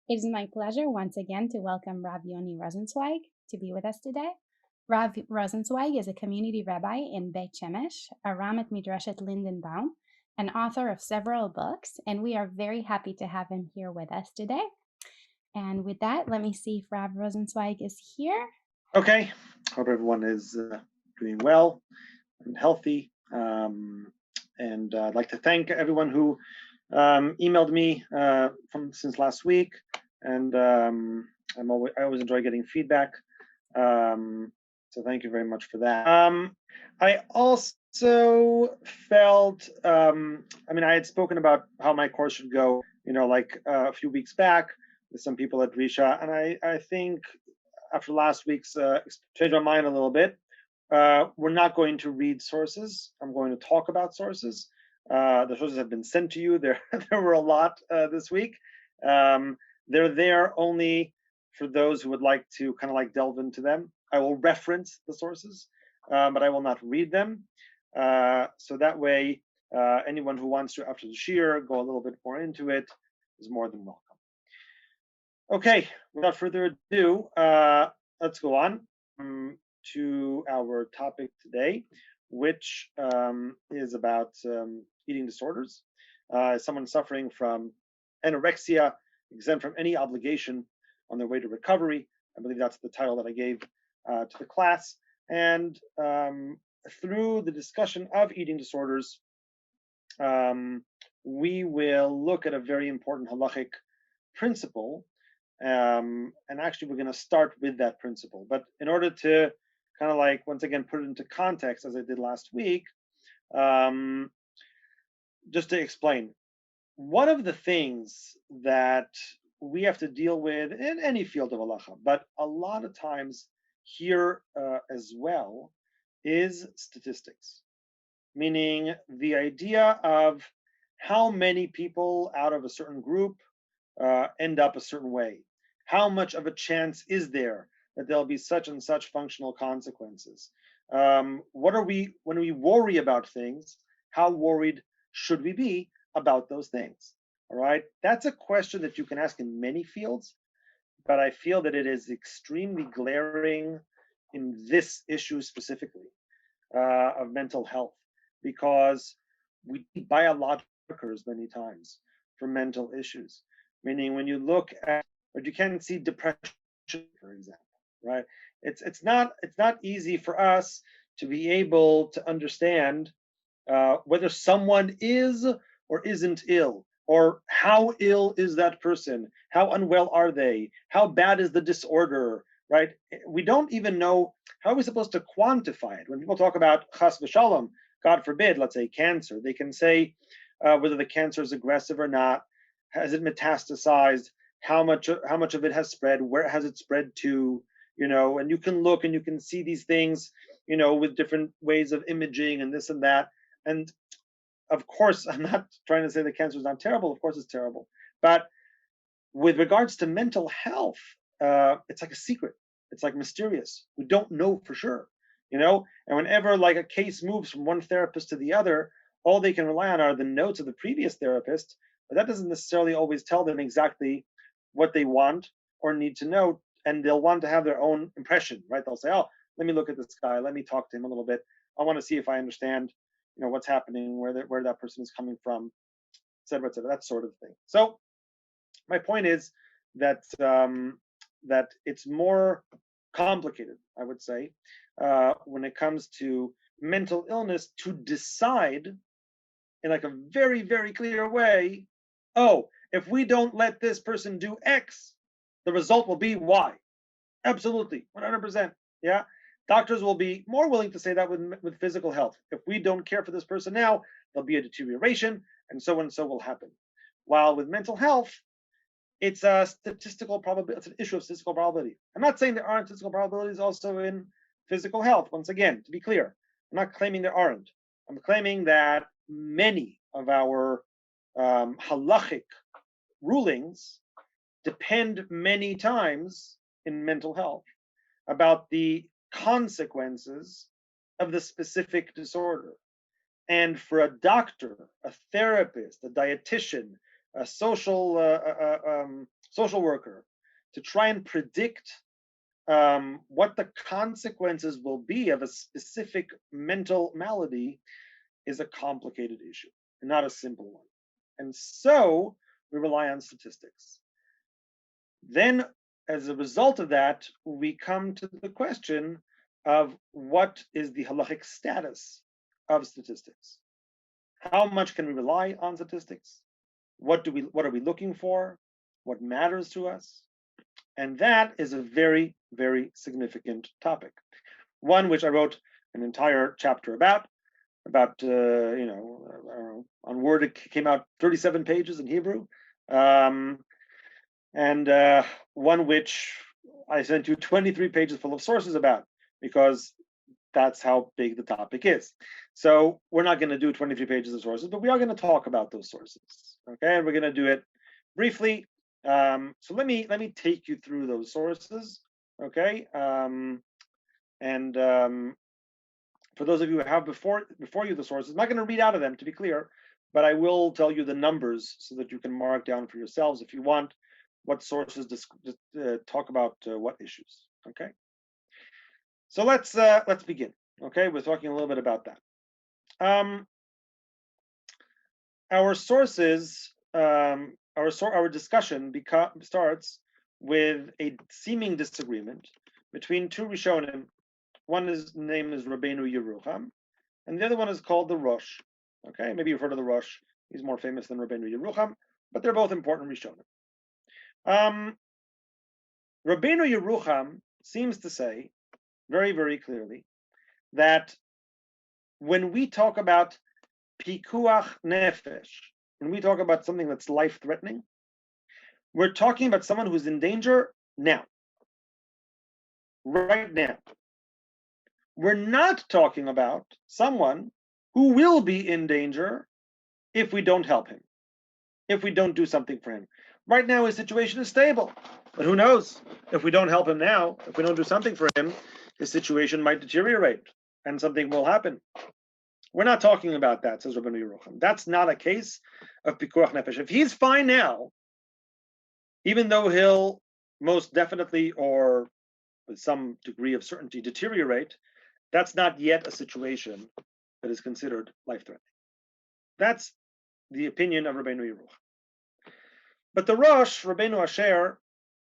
It is my pleasure once again to welcome Rav Yoni Rosensweig to be with us today. Rav Rosensweig is a community rabbi in Beit Shemesh, a Ram at Midrashet Lindenbaum, an author of several books, and we are very happy to have him here with us today. And with that, let me see if Rav Rosensweig is here. Okay, hope everyone is doing well and healthy. And I'd like to thank everyone who emailed me since last week, and I always enjoy getting feedback. So thank you very much for that. I also felt, I had spoken about how my course should go, like a few weeks back with some people at Risha, and I think after last week's changed my mind a little bit. We're not going to read sources. I'm going to talk about sources. The sources have been sent to you. There were a lot this week. They're there only for those who would like to kind of like delve into them. I will reference the sources, but I will not read them. So that way, anyone who wants to, after the shiur, go a little bit more into it is more than welcome. Okay, without further ado, let's go on to our topic today, which is about eating disorders. Someone suffering from anorexia, exempt from any obligation on their way to recovery. I believe that's the title that I gave to the class. And through the discussion of eating disorders, we will look at a very important halachic principle. And actually, we're going to start with that principle. But in order to kind of like, once again, put it into context, as I did last week, just to explain, one of the things that we have to deal with in any field of halacha, but a lot of times here as well, is statistics, meaning the idea of how many people out of a certain group end up a certain way. How much of a chance is there that there'll be such and such functional consequences? What are we, when we worry about things, how worried should we be about those things? All right, that's a question that you can ask in many fields, but I feel that it is extremely glaring in this issue specifically of mental health, because we need biologicals many times for mental issues. Meaning, when you look at, but you can see depression, for example, right? It's not easy for us to be able to understand whether someone is or isn't ill, or how ill is that person, how unwell are they, how bad is the disorder, right? We don't even know, how are we supposed to quantify it? When people talk about chas v'shalom, God forbid, let's say cancer, they can say whether the cancer is aggressive or not. Has it metastasized? How much of it has spread? Where has it spread to? And you can look and you can see these things, with different ways of imaging and this and that. And of course, I'm not trying to say that cancer is not terrible. Of course, it's terrible. But with regards to mental health, it's like a secret. It's like mysterious. We don't know for sure, And whenever like a case moves from one therapist to the other, all they can rely on are the notes of the previous therapist. But that doesn't necessarily always tell them exactly what they want or need to know, and they'll want to have their own impression, right? They'll say, "Oh, let me look at this guy. Let me talk to him a little bit. I want to see if I understand, what's happening, where that person is coming from, et cetera, that sort of thing." So, my point is that that it's more complicated, I would say, when it comes to mental illness, to decide in like a very, very clear way, oh, if we don't let this person do X, the result will be Y. Absolutely, 100%. Yeah. Doctors will be more willing to say that with physical health. If we don't care for this person now, there'll be a deterioration, and so will happen. While with mental health, it's a statistical probability. It's an issue of statistical probability. I'm not saying there aren't statistical probabilities also in physical health. Once again, to be clear, I'm not claiming there aren't. I'm claiming that many of our Halakhic rulings depend many times in mental health about the consequences of the specific disorder. And for a doctor, a therapist, a dietitian, a social worker to try and predict what the consequences will be of a specific mental malady is a complicated issue, not a simple one. And so we rely on statistics. Then, as a result of that, we come to the question of what is the halachic status of statistics? How much can we rely on statistics? What are we looking for? What matters to us? And that is a very, very significant topic. One which I wrote an entire chapter about on Word it came out 37 pages in Hebrew, and one which I sent you 23 pages full of sources about, because that's how big the topic is. So we're not going to do 23 pages of sources, but we are going to talk about those sources. Okay, and we're going to do it briefly. So let me take you through those sources. Okay, and for those of you who have before you the sources, I'm not going to read out of them, to be clear, but I will tell you the numbers so that you can mark down for yourselves if you want what sources talk about what issues. Okay, so let's begin. Okay, we're talking a little bit about that. Our sources, our discussion starts with a seeming disagreement between two Rishonim. One's name is Rabbeinu Yerucham, and the other one is called the Rosh. Okay, maybe you've heard of the Rosh. He's more famous than Rabbeinu Yerucham, but they're both important Rishonim. Rabbeinu Yerucham seems to say very, very clearly that when we talk about pikuach nefesh, when we talk about something that's life-threatening, we're talking about someone who's in danger now, right now. We're not talking about someone who will be in danger if we don't help him, if we don't do something for him. Right now, his situation is stable, but who knows? If we don't help him now, if we don't do something for him, his situation might deteriorate and something will happen. We're not talking about that, says Rabbeinu Yerucham. That's not a case of pikuach nefesh. If he's fine now, even though he'll most definitely, or with some degree of certainty, deteriorate, that's not yet a situation that is considered life-threatening. That's the opinion of Rabbeinu Yerucham. But the Rosh, Rabbeinu Asher,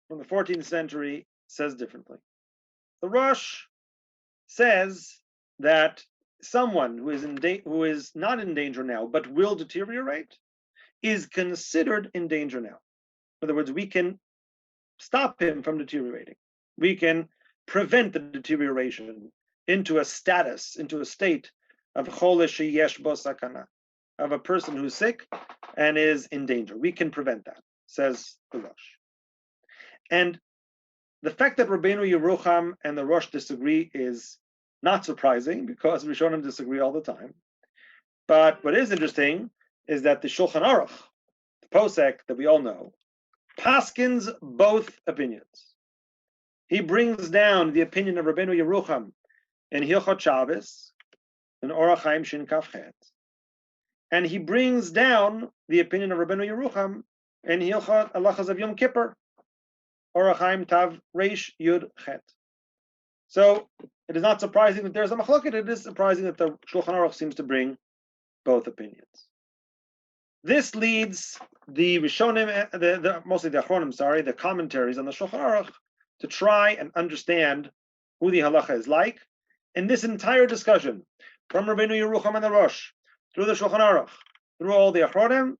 from the 14th century, says differently. The Rosh says that someone who is not in danger now, but will deteriorate, is considered in danger now. In other words, we can stop him from deteriorating. We can prevent the deterioration into a status, into a state of chole sheyesh bo sakana, of a person who's sick and is in danger. We can prevent that, says the Rosh. And the fact that Rabbeinu Yerucham and the Rosh disagree is not surprising, because Rishonim disagree all the time. But what is interesting is that the Shulchan Aruch, the posek that we all know, paskins both opinions. He brings down the opinion of Rabbeinu Yerucham in Hilchot Shabbos, in Orach Chaim Shin Kaf Chet, and he brings down the opinion of Rabbeinu Yerucham in Hilchot Halachos of Yom Kippur, Orach Chaim Tav Reish Yud Chet. So it is not surprising that there's a machloked. It is surprising that the Shulchan Aruch seems to bring both opinions. This leads the Rishonim, mostly the Achronim, the commentaries on the Shulchan Aruch, to try and understand who the halacha is like. In this entire discussion, from Rabbeinu Yerucham and the Rosh, through the Shulchan Aruch, through all the Achronim,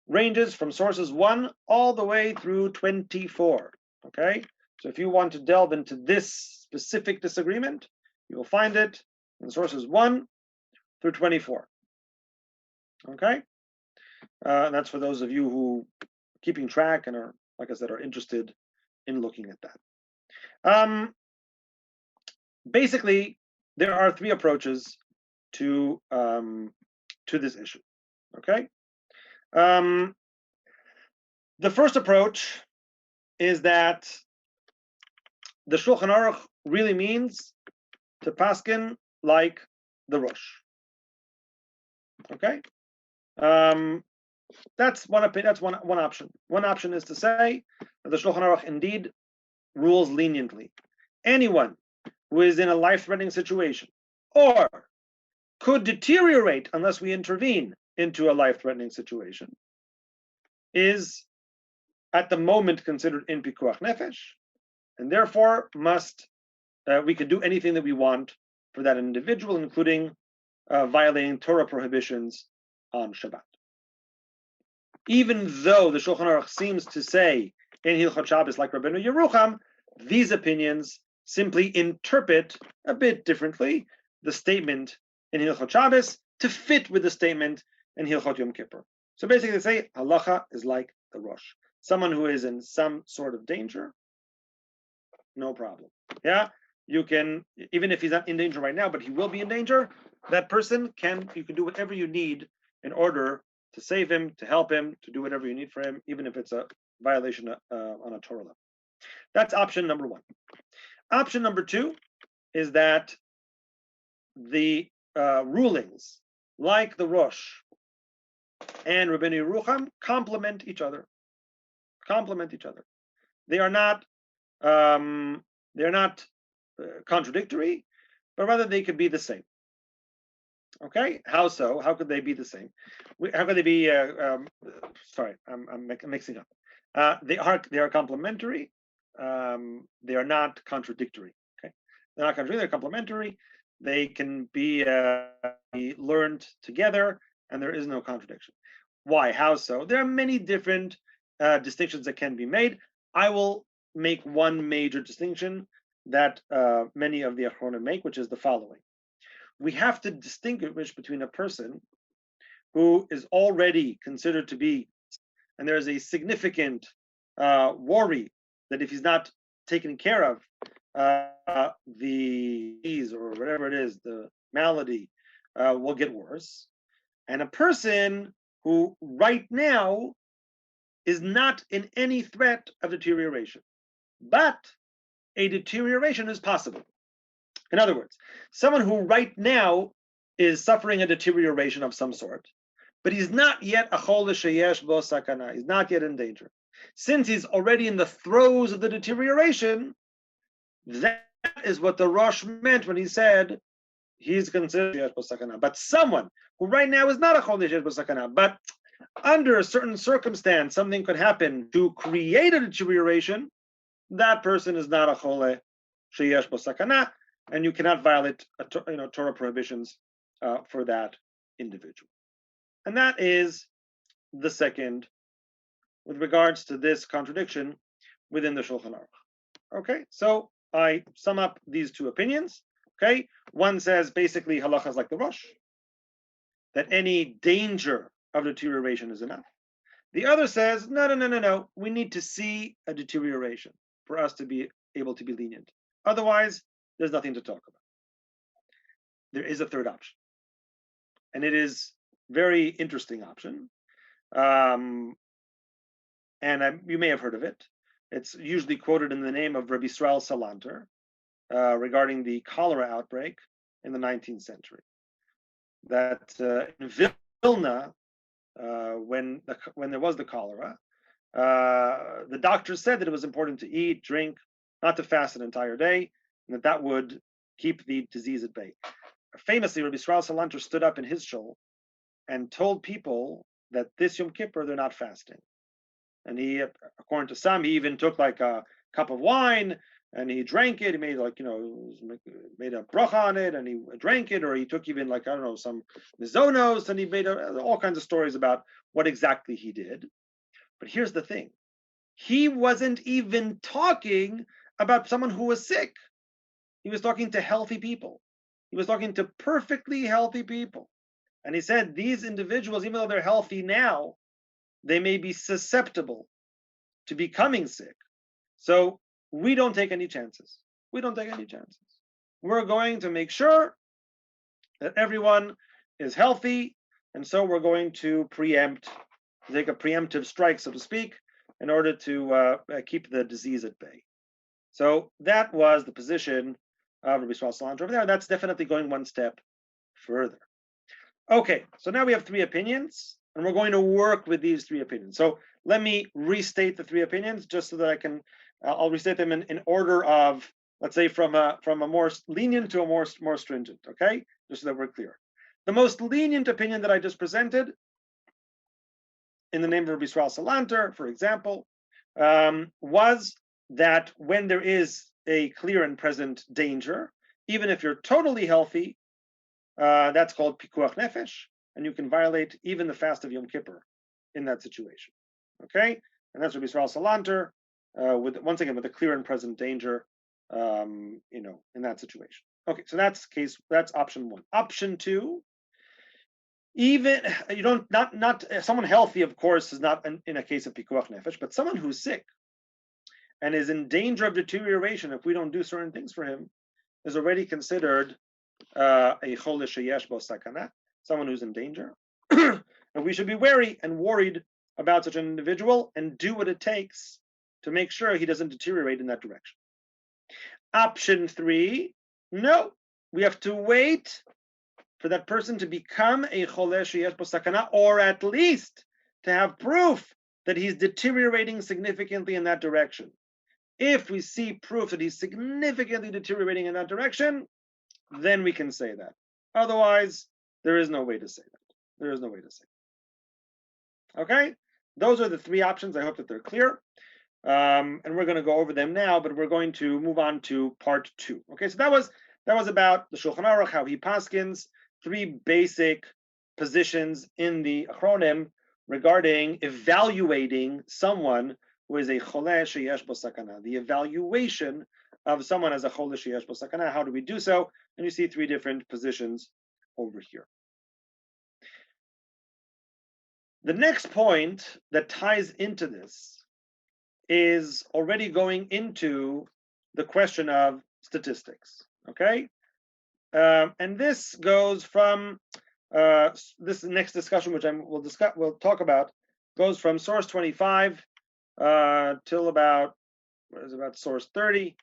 ranges from sources 1 all the way through 24. Okay? So if you want to delve into this specific disagreement, you will find it in sources 1 through 24. Okay? And that's for those of you who are keeping track and are, like I said, are interested in looking at that. Basically, there are 3 approaches to this issue. Okay? The first approach is that the Shulchan Aruch really means to paskin like the Rosh. Okay? That's one opinion. That's one option. One option is to say that the Shulchan Aruch indeed rules leniently. Anyone who is in a life-threatening situation or could deteriorate unless we intervene into a life-threatening situation is at the moment considered in pikuach nefesh, and therefore we can do anything that we want for that individual, including violating Torah prohibitions on Shabbat. Even though the Shulchan Aruch seems to say in Hilchot Shabbos, like Rabbeinu Yerucham, these opinions simply interpret a bit differently the statement in Hilchot Shabbos to fit with the statement in Hilchot Yom Kippur. So basically, they say halacha is like the Rosh. Someone who is in some sort of danger, no problem. Yeah, you can, even if he's not in danger right now, but he will be in danger. That person you can do whatever you need in order to save him, to help him, to do whatever you need for him, even if it's a violation on a Torah level. That's option number one. Option number two is that the rulings, like the Rosh and Rabbeinu Yerucham, complement each other. They are not contradictory, but rather they could be the same. Okay, how so? How could they be the same? How could they be? Sorry, I'm mixing up. They are complementary. They are not contradictory. Okay, they're not contradictory. They're complementary. They can be learned together, and there is no contradiction. Why? How so? There are many different distinctions that can be made. I will make one major distinction that many of the Achronim make, which is the following. We have to distinguish between a person who is already considered to be, and there is a significant worry that if he's not taken care of, the disease or whatever it is, the malady will get worse, and a person who right now is not in any threat of deterioration, but a deterioration is possible. In other words, someone who right now is suffering a deterioration of some sort, but he's not yet a chol sheyesh bo sakana, he's not yet in danger. Since he's already in the throes of the deterioration, that is what the Rosh meant when he said he's considered sheyesh bo sakana. But someone who right now is not a chol sheyesh bo sakana, but under a certain circumstance, something could happen to create a deterioration, that person is not a chol sheyesh bo sakana, and you cannot violate Torah prohibitions for that individual. And that is the second with regards to this contradiction within the Shulchan Aruch. Okay, so I sum up these two opinions. Okay, one says basically halacha is like the Rosh, that any danger of deterioration is enough. The other says no. We need to see a deterioration for us to be able to be lenient. Otherwise, there's nothing to talk about. There is a third option, and it is very interesting option, and you may have heard of it. It's usually quoted in the name of Rabbi Yisrael Salanter regarding the cholera outbreak in the 19th century. That in Vilna, when there was the cholera, the doctors said that it was important to eat, drink, not to fast an entire day, and that would keep the disease at bay. Famously, Rabbi Yisrael Salanter stood up in his shul and told people that this Yom Kippur they're not fasting. And he, according to some, he even took like a cup of wine and he drank it. He made made a bracha on it and he drank it, or he took even some mizonos and he made all kinds of stories about what exactly he did. But here's the thing: he wasn't even talking about someone who was sick. He was talking to healthy people. He was talking to perfectly healthy people. And he said these individuals, even though they're healthy now, they may be susceptible to becoming sick. So we don't take any chances. We're going to make sure that everyone is healthy. And so we're going to take a preemptive strike, so to speak, in order to keep the disease at bay. So that was the position of Rabbi Yisrael Salanter over there. That's definitely going one step further. Okay, so now we have three opinions. And we're going to work with these three opinions. So let me restate the three opinions just so that I can, I'll restate them in order of, let's say, from a more lenient to a more stringent, okay? Just so that we're clear. The most lenient opinion that I just presented, in the name of Rabbi Yisrael Salanter, for example, was that when there is a clear and present danger, even if you're totally healthy, that's called pikuach nefesh, and you can violate even the fast of Yom Kippur in that situation. Okay, and that's Rabbi Yisrael Salanter, with once again with a clear and present danger, in that situation. Okay, so that's option one. Option two, even you don't not someone healthy, of course, is not in a case of pikuach nefesh, but someone who's sick and is in danger of deterioration if we don't do certain things for him is already considered a chole sheyesh bo sakana, someone who's in danger, and we should be wary and worried about such an individual and do what it takes to make sure he doesn't deteriorate in that direction. Option three, no, we have to wait for that person to become a chole sheyesh bo sakana, or at least to have proof that he's deteriorating significantly in that direction. If we see proof that he's significantly deteriorating in that direction, then we can say that. Otherwise, there is no way to say that. There is no way to say that. Okay? Those are the three options. I hope that they're clear. And we're going to go over them now, but we're going to move on to part two. Okay, so that was about the Shulchan Aruch, how he paskins, three basic positions in the Achronim regarding evaluating someone who is a chole sheyesh bo sakana, the evaluation of someone as a chole sheyesh bo sakana. How do we do so? And you see three different positions over here. The next point that ties into this is already going into the question of statistics. Okay, and this goes from this next discussion, which we'll talk about, goes from source 25 till about source 30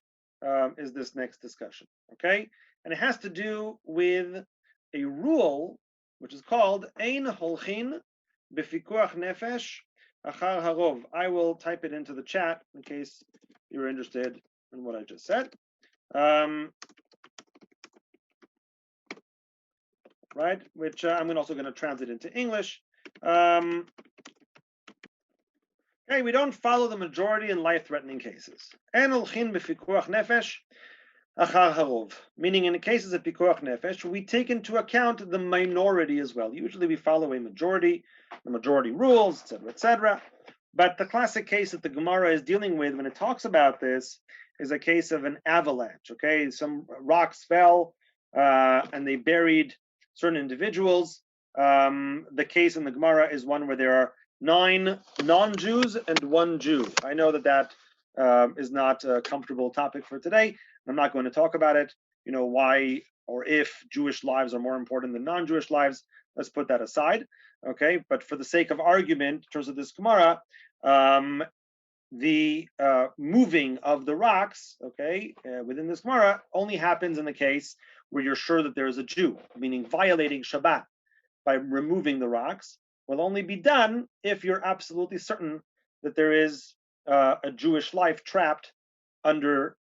is this next discussion. Okay, and it has to do with a rule which is called ein holchin b'pikuach nefesh achar harov. I will type it into the chat in case you're interested in what I just said. Right, which I'm also going to translate into English. Okay, we don't follow the majority in life-threatening cases. En holchin b'pikuach nefesh achar harov, meaning in the cases of pikuach nefesh, we take into account the minority as well. Usually we follow a majority, the majority rules, etc., etc. But the classic case that the Gemara is dealing with when it talks about this is a case of an avalanche. Okay, some rocks fell and they buried certain individuals. The case in the Gemara is one where there are 9 non-Jews and 1 Jew. I know that is not a comfortable topic for today. I'm not going to talk about it. You know, why or if Jewish lives are more important than non-Jewish lives. Let's put that aside. Okay, but for the sake of argument, in terms of this Gemara, the moving of the rocks, okay, within this Gemara only happens in the case where you're sure that there is a Jew, meaning violating Shabbat by removing the rocks will only be done if you're absolutely certain that there is a Jewish life trapped under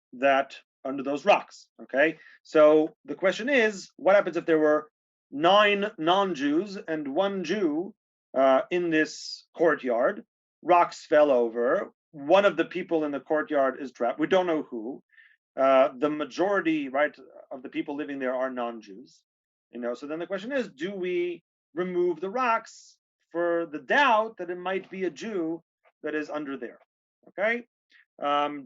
those rocks. Okay, so the question is, what happens if there were 9 non-Jews and 1 Jew in this courtyard? Rocks fell over. One of the people in the courtyard is trapped. We don't know who. The majority, right, of the people living there are non-Jews. You know, so then the question is, do we remove the rocks for the doubt that it might be a Jew that is under there? Okay.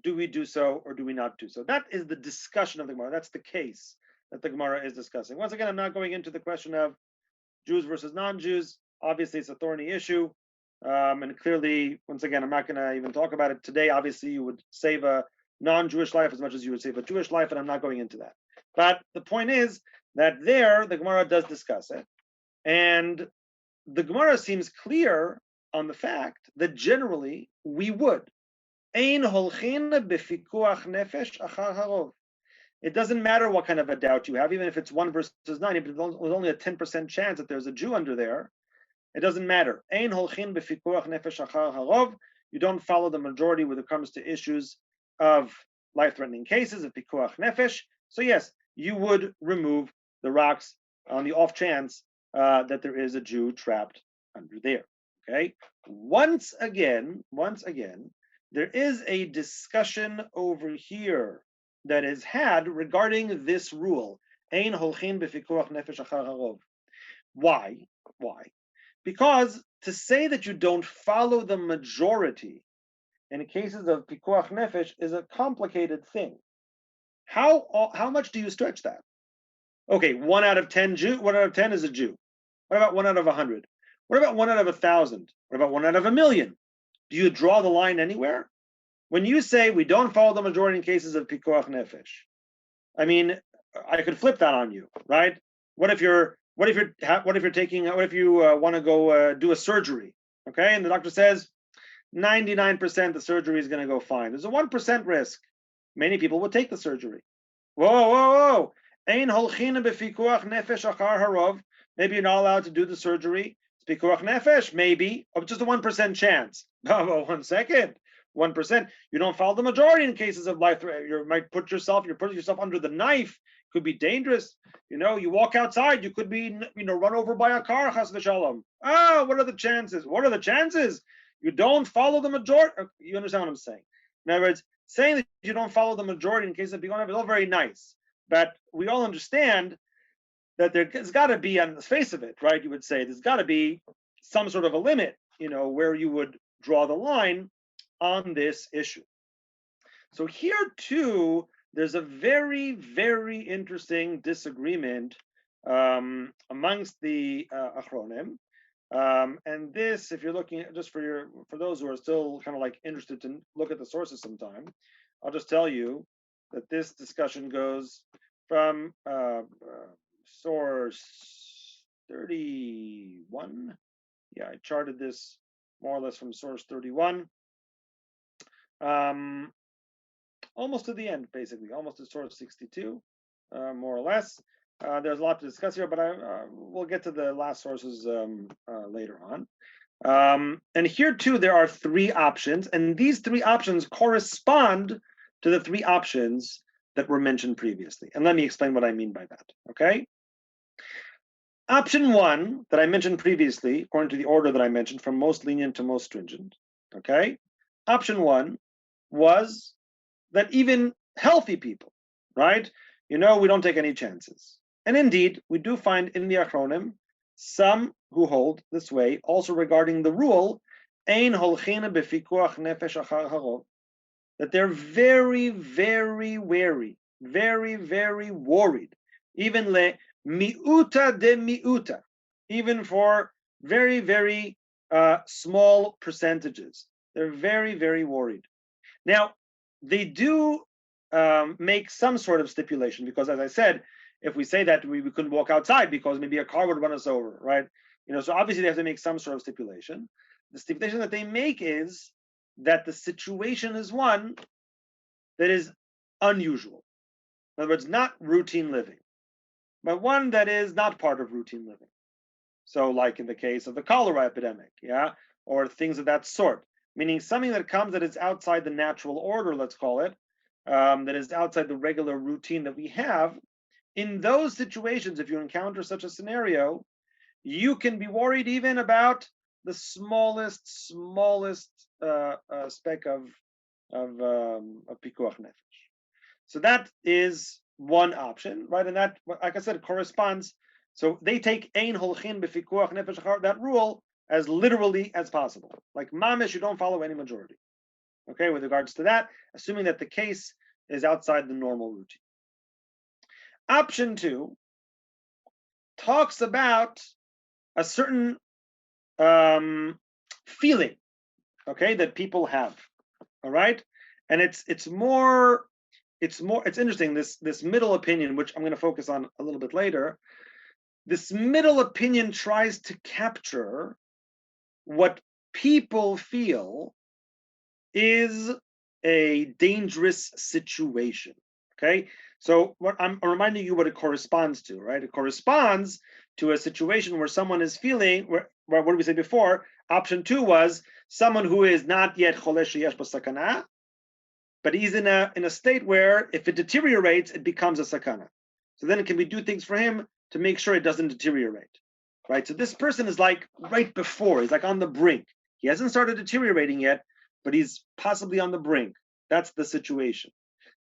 Do we do so or do we not do so? That is the discussion of the Gemara. That's the case that the Gemara is discussing. Once again, I'm not going into the question of Jews versus non-Jews. Obviously, it's a thorny issue. And clearly, once again, I'm not going to even talk about it today. Obviously, you would save a non-Jewish life as much as you would save a Jewish life, and I'm not going into that. But the point is that there, the Gemara does discuss it. And the Gemara seems clear on the fact that generally we would. Ein holchin b'pikuach nefesh achar harov. It doesn't matter what kind of a doubt you have, even if it's 1 versus 9, if there's only a 10% chance that there's a Jew under there, It doesn't matter. Ein holchin b'pikuach nefesh achar harov. You don't follow the majority when it comes to issues of life-threatening cases of pikuach nefesh. So yes, you would remove the rocks on the off chance that there is a Jew trapped under there. Okay. Once again, there is a discussion over here that is had regarding this rule. Ein holchin b'pikuach nefesh achar harov. Why? Because to say that you don't follow the majority in cases of pikuach nefesh is a complicated thing. How much do you stretch that? Okay, 1 out of 10 Jew. 1 out of 10 is a Jew. What about 1 out of 100? What about 1 out of 1,000? What about 1 out of 1,000,000? Do you draw the line anywhere? When you say we don't follow the majority in cases of pikuach nefesh, I mean, I could flip that on you, right? What if you want to go do a surgery, okay? And the doctor says 99% the surgery is going to go fine. There's a 1% risk. Many people would take the surgery. Whoa. Ein holchin b'pikuach nefesh achar harov. Maybe you're not allowed to do the surgery. It's pikuach nefesh, maybe, of just a 1% chance. Oh, 1 second. 1%. You don't follow the majority in cases of life. You might put yourself under the knife. Could be dangerous. You walk outside, you could be, run over by a car, chas v'shalom. What are the chances? You don't follow the majority. You understand what I'm saying? In other words, saying that you don't follow the majority in case of pikuach nefesh is all very nice. But we all understand that there's got to be, on the face of it, right? You would say there's got to be some sort of a limit, where you would draw the line on this issue. So here too, there's a very, very interesting disagreement amongst the Achronim. And this, if you're looking at, just for those who are still kind of like interested to look at the sources sometime, I'll just tell you that this discussion goes from source 31. Yeah, I charted this more or less from source 31. Almost to the end, basically, almost to source 62, more or less. There's a lot to discuss here, but we'll get to the last sources later on. And here too, there are 3 options, and these 3 options correspond to the 3 options that were mentioned previously. And let me explain what I mean by that, okay? Option 1 that I mentioned previously, according to the order that I mentioned, from most lenient to most stringent, okay? Option 1 was that even healthy people, right? We don't take any chances. And indeed, we do find in the Achronim some who hold this way, also regarding the rule, Ein holchina b'pikuach nefesh achar harov, that they're very, very wary, very, very worried, even le miuta de miuta, even for very, very small percentages. They're very, very worried. Now, they do make some sort of stipulation, because as I said, if we say that we couldn't walk outside because maybe a car would run us over, right? So obviously they have to make some sort of stipulation. The stipulation that they make is that the situation is one that is unusual. In other words, not routine living, but one that is not part of routine living. So like in the case of the cholera epidemic, yeah, or things of that sort, meaning something that comes that is outside the natural order, let's call it, that is outside the regular routine that we have. In those situations, if you encounter such a scenario, you can be worried even about the smallest speck of pikuach nefesh. So that is one option, right? And that, like I said, corresponds. So they take ein holchin b'pikuach nefesh, that rule, as literally as possible. Like mamish, you don't follow any majority. Okay, with regards to that, assuming that the case is outside the normal routine. Option 2 talks about a certain feeling, okay, that people have. All right, and it's interesting, this middle opinion, which I'm going to focus on a little bit later. This middle opinion tries to capture what people feel is a dangerous situation. Okay, so what I'm reminding you what it corresponds to, right? It corresponds to a situation where someone is feeling, where what did we say before? Option 2 was someone who is not yet cholesh sheyesh bo sakana, but he's in a state where if it deteriorates, it becomes a sakana. So then can we do things for him to make sure it doesn't deteriorate, right? So this person is like right before, he's like on the brink. He hasn't started deteriorating yet, but he's possibly on the brink. That's the situation.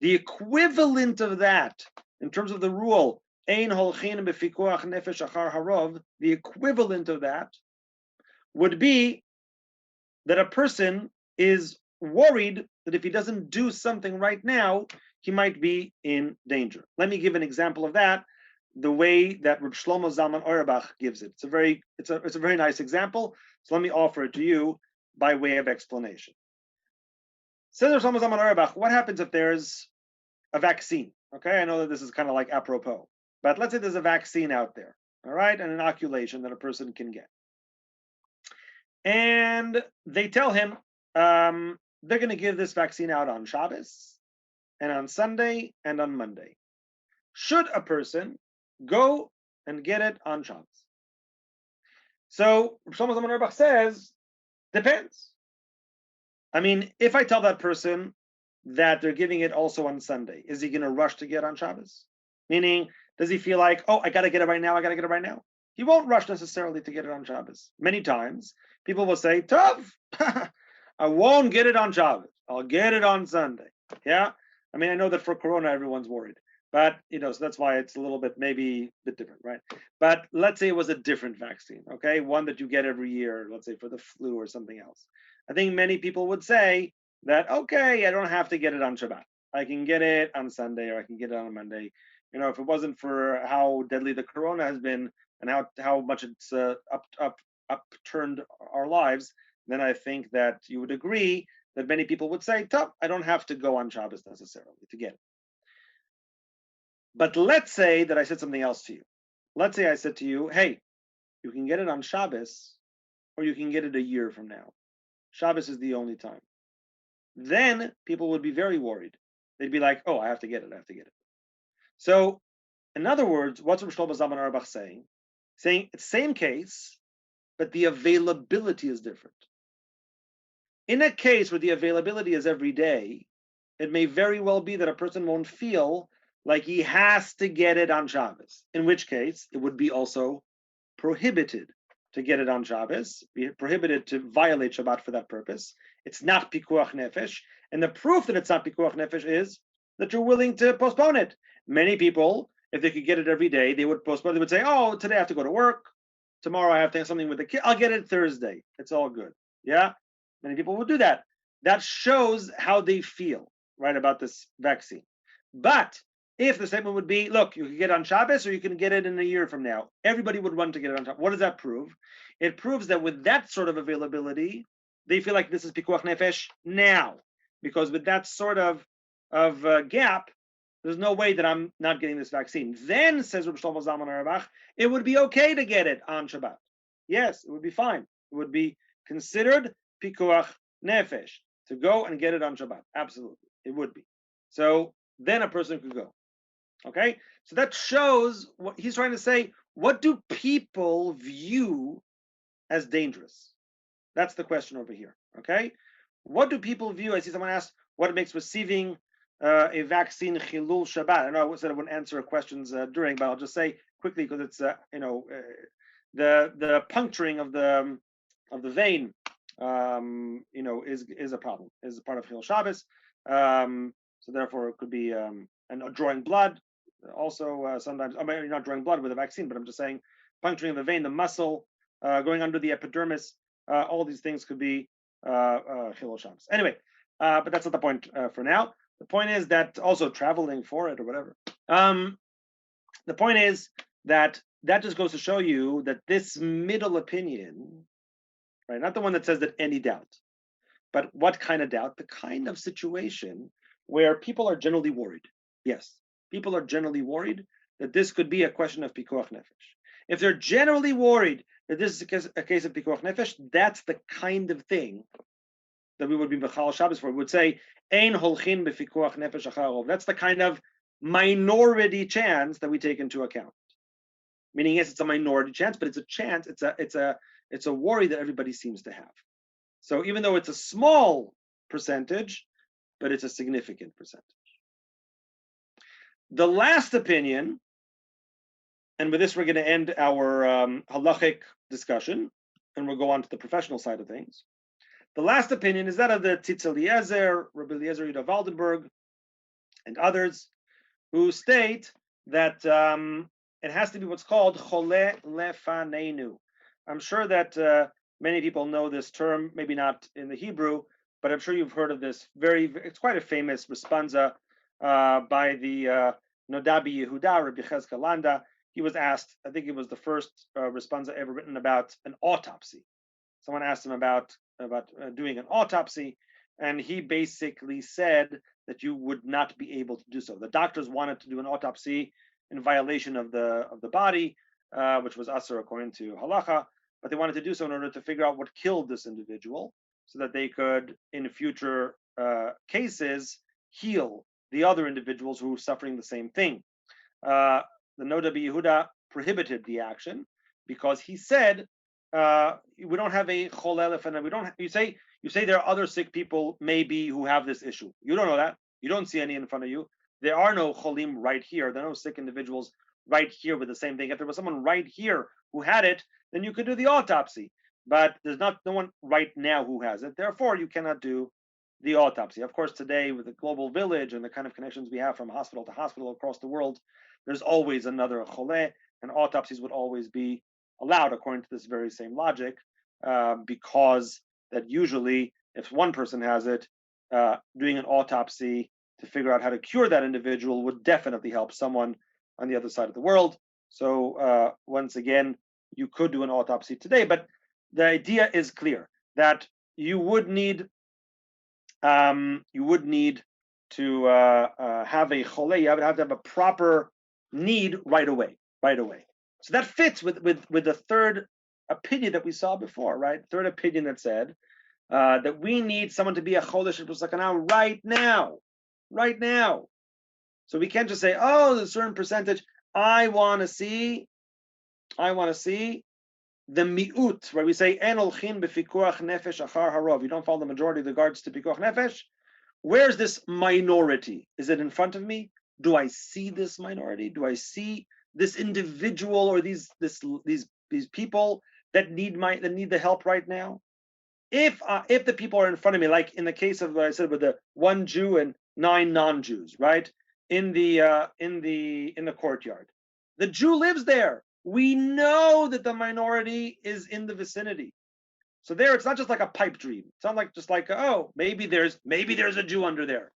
The equivalent of that, in terms of the rule, ein holchin befikuach nefesh achar harov, the equivalent of that would be that a person is worried that if he doesn't do something right now, he might be in danger. Let me give an example of that, the way that Reb Shlomo Zalman Auerbach gives it. It's a very nice example. So let me offer it to you by way of explanation. Says Reb Shlomo Zalman Auerbach, what happens if there's a vaccine? Okay, I know that this is kind of like apropos, but let's say there's a vaccine out there, all right, an inoculation that a person can get. And they tell him they're going to give this vaccine out on Shabbos and on Sunday and on Monday. Should a person go and get it on Shabbos? So Shlomo Zalman Auerbach says, depends. I mean, if I tell that person that they're giving it also on Sunday, is he going to rush to get on Shabbos? Meaning, does he feel like, oh, I got to get it right now, I got to get it right now? He won't rush necessarily to get it on Shabbos. Many times, people will say, Tov, I won't get it on Shabbos. I'll get it on Sunday. Yeah? I mean, I know that for Corona, everyone's worried. But, so that's why it's a little bit, maybe a bit different, right? But let's say it was a different vaccine, okay? One that you get every year, let's say for the flu or something else. I think many people would say that, okay, I don't have to get it on Shabbat. I can get it on Sunday or I can get it on Monday. If it wasn't for how deadly the Corona has been and how much it's upturned our lives, then I think that you would agree that many people would say, "Tough, I don't have to go on Shabbos necessarily to get it." But let's say that I said something else to you. Let's say I said to you, "Hey, you can get it on Shabbos, or you can get it a year from now. Shabbos is the only time." Then people would be very worried. They'd be like, "Oh, I have to get it. I have to get it." So, in other words, what's Rav Shlomo Zalman Auerbach saying? Saying it's same case, but the availability is different. In a case where the availability is every day, it may very well be that a person won't feel like he has to get it on Shabbos, in which case it would be also prohibited to get it on Shabbos, be prohibited to violate Shabbat for that purpose. It's not pikuach nefesh, and the proof that it's not pikuach nefesh is that you're willing to postpone it. Many people, if they could get it every day, they would postpone. They would say, "Oh, today I have to go to work. Tomorrow I have to have something with the kid. I'll get it Thursday. It's all good." Yeah, many people would do that. That shows how they feel, right, about this vaccine. But if the statement would be, look, you can get it on Shabbos or you can get it in a year from now, everybody would run to get it on Shabbos. What does that prove? It proves that with that sort of availability, they feel like this is pikuach nefesh now, because with that sort of gap, there's no way that I'm not getting this vaccine. Then, says Reb Shlomo Zalman Auerbach, it would be okay to get it on Shabbat. Yes, it would be fine. It would be considered pikuach nefesh to go and get it on Shabbat. Absolutely, it would be. So then a person could go. Okay, so that shows what he's trying to say. What do people view as dangerous? That's the question over here. Okay, what do people view? I see someone asked what makes receiving a vaccine chilul Shabbat. I know I said I wouldn't answer questions during, but I'll just say quickly because it's the puncturing of the vein is a problem, is a part of chilul Shabbos. So therefore, it could be and drawing blood. Also, sometimes I mean, you're not drawing blood with a vaccine, but I'm just saying puncturing of the vein, the muscle going under the epidermis. All these things could be chilul Shabbos. Anyway, but that's not the point for now. The point is that also traveling for it or whatever. The point is that just goes to show you that this middle opinion, right, not the one that says that any doubt, but what kind of doubt? The kind of situation where people are generally worried. Yes, people are generally worried that this could be a question of pikuach nefesh. If they're generally worried that this is a case of pikuach nefesh, that's the kind of thing that we would be b'chal Shabbos for. We would say, ein holchin b'pikuach nefesh acharov. That's the kind of minority chance that we take into account. Meaning, yes, it's a minority chance, but it's a chance. It's a worry that everybody seems to have. So even though it's a small percentage, but it's a significant percentage. The last opinion, and with this we're going to end our halachic discussion, and we'll go on to the professional side of things. The last opinion is that of the Tzitz Eliezer, Rabbi Eliezer Yudah Waldenberg, and others, who state that it has to be what's called chole lefanenu. I'm sure that many people know this term, maybe not in the Hebrew, but I'm sure you've heard of this. It's quite a famous responsa by the Nodabi Yehuda, Rabbi Chezkel Landa. He was asked, I think it was the first responsa ever written about an autopsy. Someone asked him about doing an autopsy, and he basically said that you would not be able to do so. The doctors wanted to do an autopsy in violation of the body, which was asur according to Halakhah, but they wanted to do so in order to figure out what killed this individual, so that they could, in future cases, heal the other individuals who were suffering the same thing. The Nodabi Yehuda prohibited the action because he said, we don't have a cholelef, and we don't. You say there are other sick people maybe who have this issue. You don't know that. You don't see any in front of you. There are no cholim right here. There are no sick individuals right here with the same thing. If there was someone right here who had it, then you could do the autopsy. But there's no one right now who has it. Therefore, you cannot do the autopsy. Of course, today with the global village and the kind of connections we have from hospital to hospital across the world, there's always another chole, and autopsies would always be allowed according to this very same logic, because that usually if one person has it, doing an autopsy to figure out how to cure that individual would definitely help someone on the other side of the world. So once again, you could do an autopsy today, but the idea is clear that you would need to have a chole. You would have to have a proper need right away. So that fits with the third opinion that we saw before, right? Third opinion that said that we need someone to be a chodesh b'sakana right now. So we can't just say, oh, there's a certain percentage. I want to see the mi'ut, where we say en olchin b'fikuach nefesh achar harov. You don't follow the majority of the guards to pikuach nefesh. Where's this minority? Is it in front of me? Do I see this minority? Do I see this individual or these people that need the help right now? If the people are in front of me, like in the case of what I said with the one Jew and 9 non-Jews, right, in the courtyard, the Jew lives there. We know that the minority is in the vicinity. So there, it's not just like a pipe dream. It's not like just like, oh, maybe there's a Jew under there.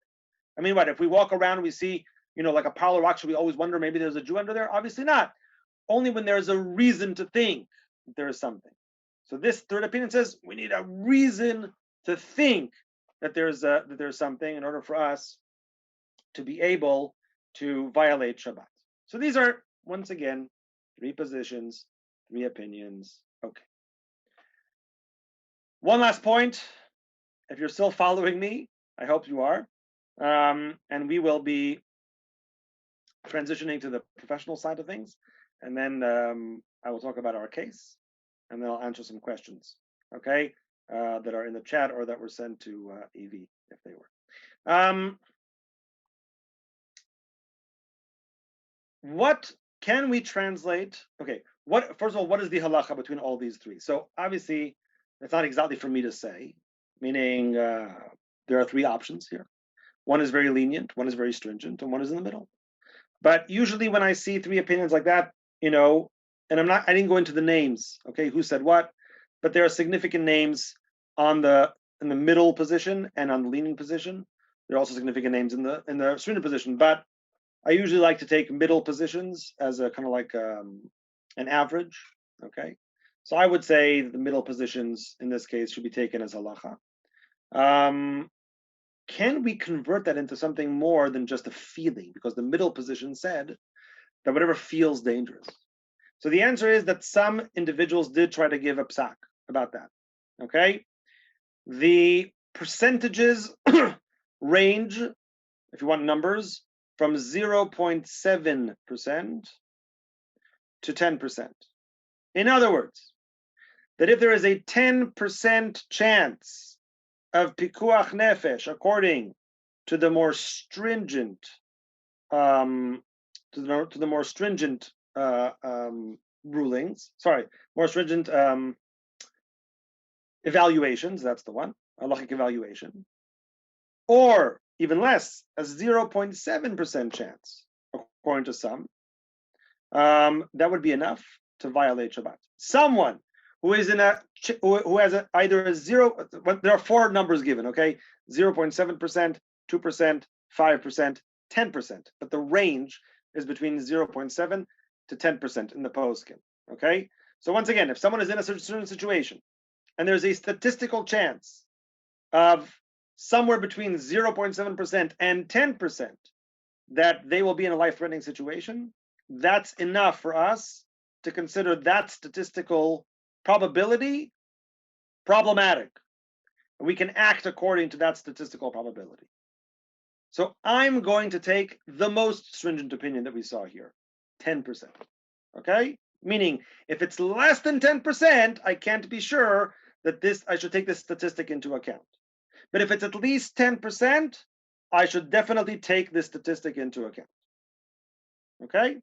I mean, what if we walk around and we see, like a pile of rocks, should we always wonder maybe there's a Jew under there? Obviously not. Only when there's a reason to think that there is something. So this third opinion says we need a reason to think that there's something in order for us to be able to violate Shabbat. So these are, once again, 3 positions, 3 opinions. Okay. One last point. If you're still following me, I hope you are. And we will be transitioning to the professional side of things. And then I will talk about our case, and then I'll answer some questions, okay, that are in the chat or that were sent to EV, if they were. What can we translate? Okay, first of all, what is the halacha between all these 3? So obviously, it's not exactly for me to say, meaning there are 3 options here. One is very lenient, one is very stringent, and one is in the middle. But usually when I see 3 opinions like that, and I didn't go into the names, okay, who said what, but there are significant names in the middle position and on the leaning position. There are also significant names in the stringent position, but I usually like to take middle positions as a kind of like an average, okay? So I would say the middle positions in this case should be taken as halacha. Can we convert that into something more than just a feeling? Because the middle position said that whatever feels dangerous. So the answer is that some individuals did try to give a psak about that, okay? The percentages range, if you want numbers, from 0.7% to 10%. In other words, that if there is a 10% chance of pikuach nefesh according to the more stringent rulings, more stringent evaluations, that's the one, Halachic evaluation, or even less, a 0.7% chance, according to some, that would be enough to violate Shabbat. Someone who is who has either a zero, there are four numbers given, okay? 0.7%, 2%, 5%, 10%, but the range is between 0.7 to 10% in the poskim, okay? So once again, if someone is in a certain situation and there's a statistical chance of somewhere between 0.7% and 10% that they will be in a life-threatening situation, that's enough for us to consider that statistical probability problematic. And we can act according to that statistical probability. So I'm going to take the most stringent opinion that we saw here, 10%. Okay? Meaning, if it's less than 10%, I can't be sure that I should take this statistic into account. But if it's at least 10%, I should definitely take this statistic into account. Okay?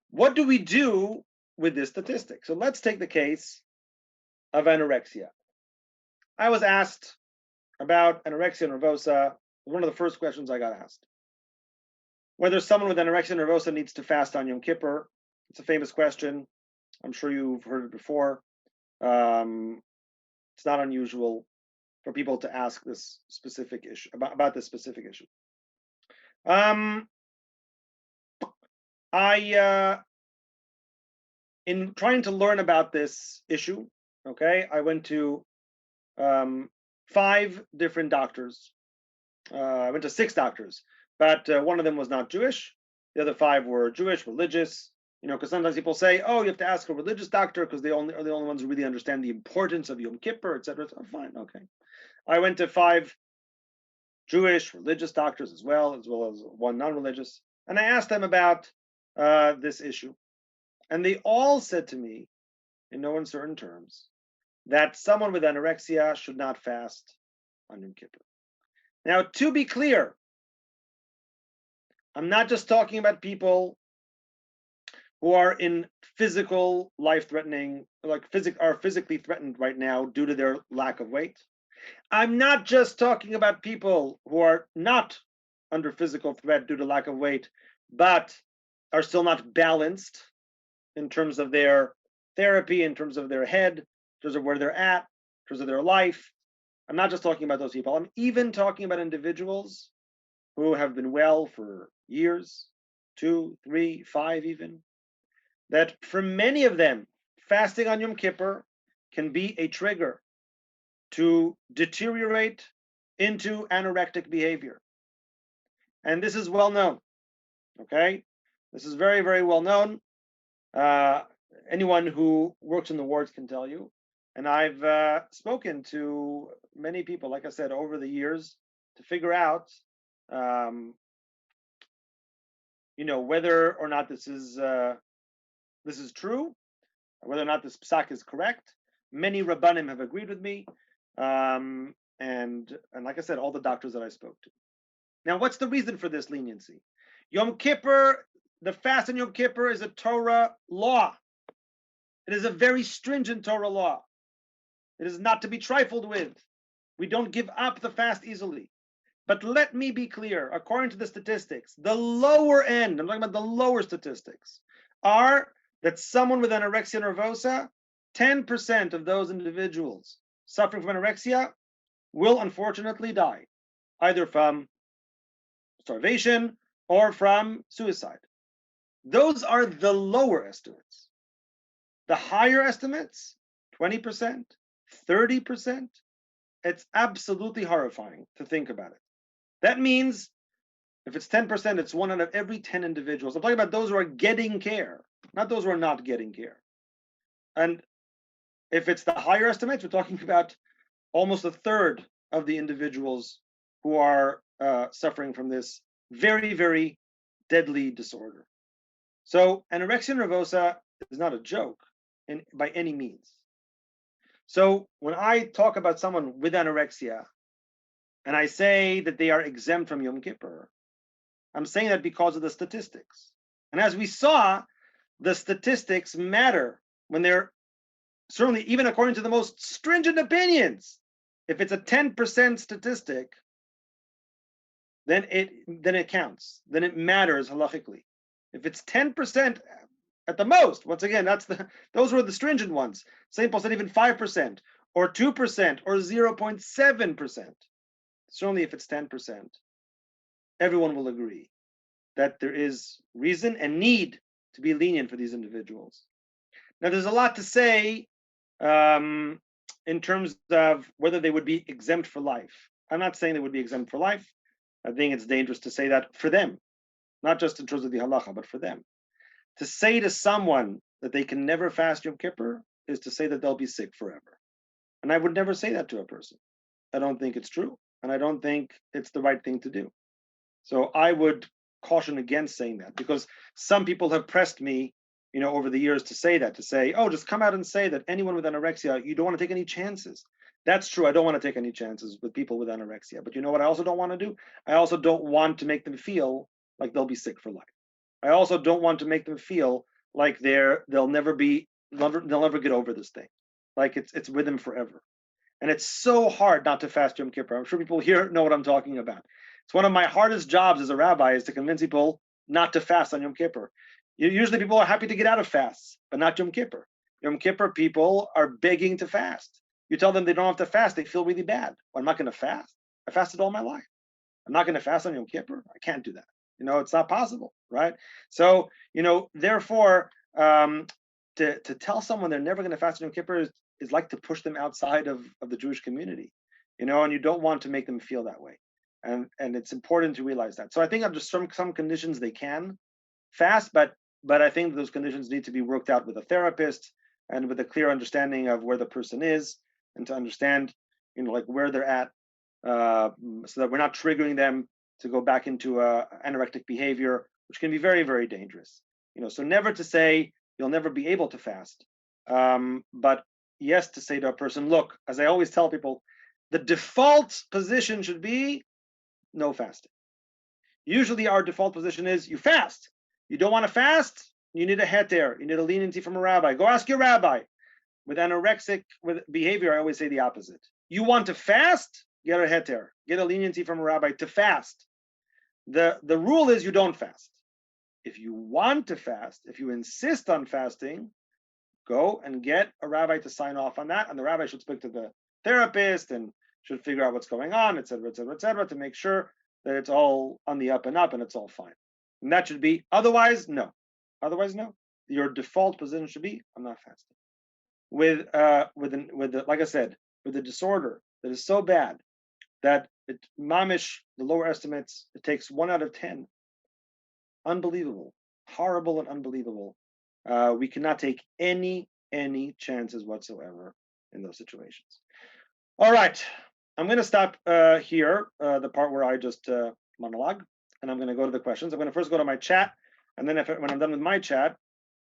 What do we do with this statistic? So let's take the case of anorexia. I was asked about anorexia nervosa. One of the first questions I got asked. Whether someone with anorexia nervosa needs to fast on Yom Kippur. It's a famous question. I'm sure you've heard it before. It's not unusual for people to ask this specific issue about this specific issue. In trying to learn about this issue, okay, I went to 5 different doctors. I went to 6 doctors, but one of them was not Jewish. The other 5 were Jewish, religious. You know, because sometimes people say, "Oh, you have to ask a religious doctor because they are the only ones who really understand the importance of Yom Kippur, etc." So, fine, okay. I went to 5 Jewish religious doctors as well as one non-religious, and I asked them about this issue, and they all said to me, in no uncertain terms, that someone with anorexia should not fast on Yom Kippur. Now, to be clear, I'm not just talking about people who are in physical life-threatening, are physically threatened right now due to their lack of weight. I'm not just talking about people who are not under physical threat due to lack of weight, but are still not balanced in terms of their therapy, in terms of their head, in terms of where they're at, in terms of their life. I'm not just talking about those people. I'm even talking about individuals who have been well for years, 2, 3, 5 even, that for many of them, fasting on Yom Kippur can be a trigger to deteriorate into anorectic behavior. And this is well known, okay? This is very, very well known. Anyone who works in the wards can tell you. And I've spoken to many people, like I said, over the years to figure out, whether or not this is true, whether or not this psak is correct. Many Rabbanim have agreed with me, and like I said, all the doctors that I spoke to. Now, what's the reason for this leniency? Yom Kippur, the fast on Yom Kippur is a Torah law. It is a very stringent Torah law. It is not to be trifled with. We don't give up the fast easily. But let me be clear, according to the statistics, the lower end, I'm talking about the lower statistics, are that someone with anorexia nervosa, 10% of those individuals suffering from anorexia will unfortunately die, either from starvation or from suicide. Those are the lower estimates. The higher estimates, 20%, 30%, it's absolutely horrifying to think about it. That means if it's 10%, it's 1 out of every 10 individuals. I'm talking about those who are getting care, not those who are not getting care. And if it's the higher estimates, we're talking about almost 1/3 of the individuals who are suffering from this very, very deadly disorder. So anorexia nervosa is not a joke by any means. So when I talk about someone with anorexia and I say that they are exempt from Yom Kippur, I'm saying that because of the statistics. And as we saw, the statistics matter when they're certainly, even according to the most stringent opinions. If it's a 10% statistic, then it counts. Then it matters halachically. If it's 10% at the most, once again, those were the stringent ones. St. Paul said even 5% or 2% or 0.7%. Certainly, if it's 10%, everyone will agree that there is reason and need to be lenient for these individuals. Now, there's a lot to say in terms of whether they would be exempt for life. I'm not saying they would be exempt for life. I think it's dangerous to say that for them, not just in terms of the halacha, but for them. To say to someone that they can never fast Yom Kippur is to say that they'll be sick forever. And I would never say that to a person. I don't think it's true, and I don't think it's the right thing to do. So I would caution against saying that, because some people have pressed me, over the years to say, oh, just come out and say that anyone with anorexia, you don't want to take any chances. That's true. I don't want to take any chances with people with anorexia. But you know what I also don't want to do? I also don't want to make them feel like they'll be sick for life. I also don't want to make them feel like they'll never get over this thing. Like it's with them forever. And it's so hard not to fast Yom Kippur. I'm sure people here know what I'm talking about. It's one of my hardest jobs as a rabbi is to convince people not to fast on Yom Kippur. Usually people are happy to get out of fasts, but not Yom Kippur. Yom Kippur people are begging to fast. You tell them they don't have to fast, they feel really bad. Well, I'm not going to fast. I fasted all my life. I'm not going to fast on Yom Kippur. I can't do that. It's not possible, right? So, therefore, to tell someone they're never going to fast on Yom Kippur is like to push them outside of the Jewish community, and you don't want to make them feel that way. And it's important to realize that. So I think under some conditions they can fast, but I think those conditions need to be worked out with a therapist and with a clear understanding of where the person is, and to understand, like where they're at, so that we're not triggering them to go back into anorectic behavior, which can be very, very dangerous. So never to say you'll never be able to fast, but yes to say to a person, look, as I always tell people, the default position should be no fasting. Usually our default position is you fast. You don't want to fast, you need a heter, you need a leniency from a rabbi. Go ask your rabbi. With anorexic behavior, I always say the opposite. You want to fast? Get a heter, get a leniency from a rabbi to fast. The rule is you don't fast. If you want to fast, if you insist on fasting, go and get a rabbi to sign off on that, and the rabbi should speak to the therapist and should figure out what's going on, et cetera, to make sure that it's all on the up and up and it's all fine. And that should be, otherwise, no. Otherwise, no. Your default position should be, I'm not fasting. Like I said, with a disorder that is so bad that mamish, the lower estimates, it takes 1 out of 10. Unbelievable, horrible and unbelievable. We cannot take any chances whatsoever in those situations. All right, I'm going to stop here, the part where I just monologue, and I'm going to go to the questions. I'm going to first go to my chat, and then when I'm done with my chat,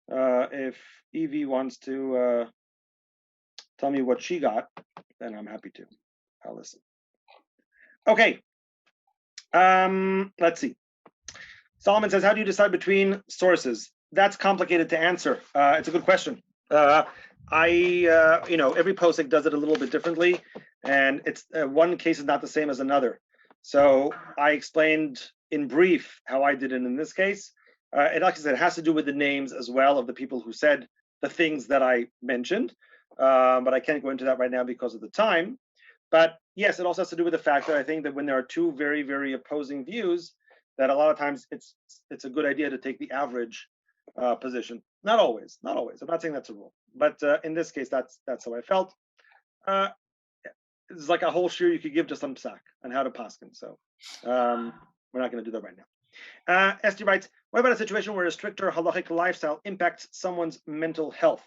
if Evie wants to tell me what she got, then I'm happy to. I'll listen. Okay. Let's see. Solomon says, how do you decide between sources? That's complicated to answer. It's a good question. Every posek does it a little bit differently, and it's one case is not the same as another. So I explained in brief how I did it in this case. Like I said, it has to do with the names as well of the people who said the things that I mentioned, but I can't go into that right now because of the time. But yes, it also has to do with the fact that I think that when there are two very, very opposing views, that a lot of times it's a good idea to take the average position. Not always. I'm not saying that's a rule, but in this case, that's how I felt. It's like a whole shir you could give just on psak on how to paskin. So we're not going to do that right now. Esther writes, what about a situation where a stricter halachic lifestyle impacts someone's mental health?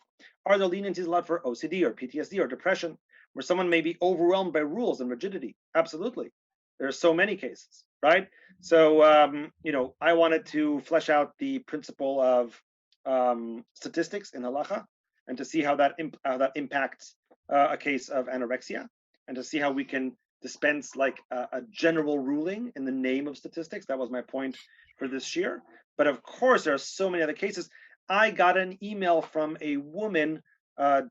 Are there leniencies allowed for OCD or PTSD or depression, where someone may be overwhelmed by rules and rigidity? Absolutely. There's so many cases, right? So I wanted to flesh out the principle of statistics in halacha, and to see how that impacts a case of anorexia, and to see how we can dispense like a general ruling in the name of statistics. That was my point for this year. But of course, there are so many other cases. I got an email from a woman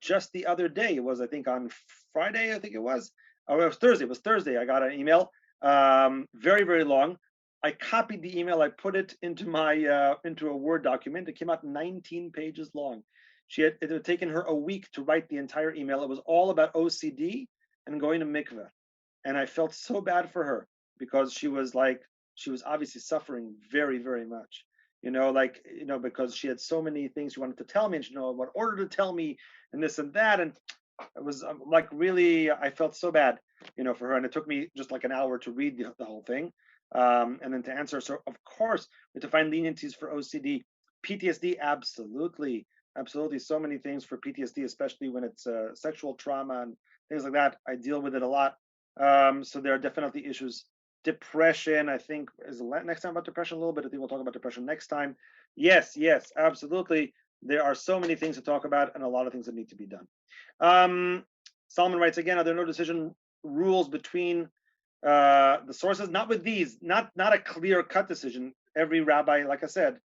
just the other day. It was, I think, on Friday. I think it was. Oh, it was Thursday. It was Thursday. I got an email, very, very long. I copied the email. I put it into my into a Word document. It came out 19 pages long. It had taken her a week to write the entire email. It was all about OCD and going to mikveh, and I felt so bad for her, because she was obviously suffering very, very much. Because she had so many things she wanted to tell me, and she didn't know what order to tell me, and this and that, and it was really, I felt so bad, for her, and it took me just like an hour to read the whole thing, and then to answer. So of course we have to find leniencies for OCD. PTSD, absolutely, absolutely, so many things for PTSD, especially when it's sexual trauma and things like that. I deal with it a lot. So there are definitely issues. Depression, I think, is next time about depression a little bit. I think we'll talk about depression next time. Yes, absolutely. There are so many things to talk about, and a lot of things that need to be done. Solomon writes again, are there no decision rules between the sources? Not with these, not a clear-cut decision. Every rabbi, like I said,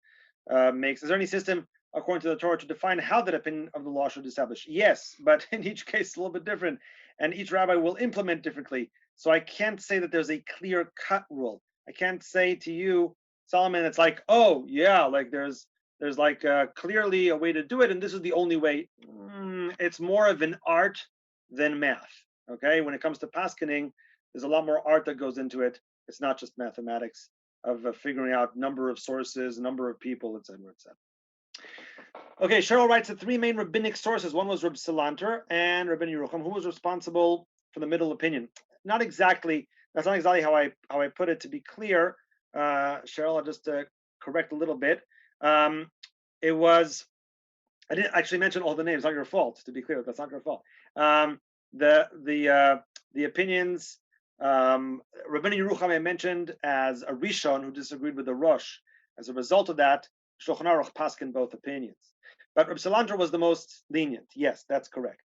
makes. Is there any system according to the Torah to define how that opinion of the law should be established? Yes, but in each case, a little bit different, and each rabbi will implement differently. So I can't say that there's a clear-cut rule. I can't say to you, Solomon, it's like, oh yeah, like there's like clearly a way to do it, and this is the only way. It's more of an art than math. Okay, when it comes to paskening, there's a lot more art that goes into it. It's not just mathematics of figuring out number of sources, number of people, etc., etc. Okay, Cheryl writes the three main rabbinic sources. One was Reb Salanter and Rabbi Yerucham. Who was responsible for the middle opinion? Not exactly. That's not exactly how I put it. To be clear, Cheryl, I'll just correct a little bit. It was. I didn't actually mention all the names. It's not your fault. To be clear, that's not your fault. The opinions. Rabbi Yerucham I mentioned as a Rishon who disagreed with the Rosh. As a result of that, Shulchan Aruch paskin both opinions. But Reb Salanter was the most lenient. Yes, that's correct.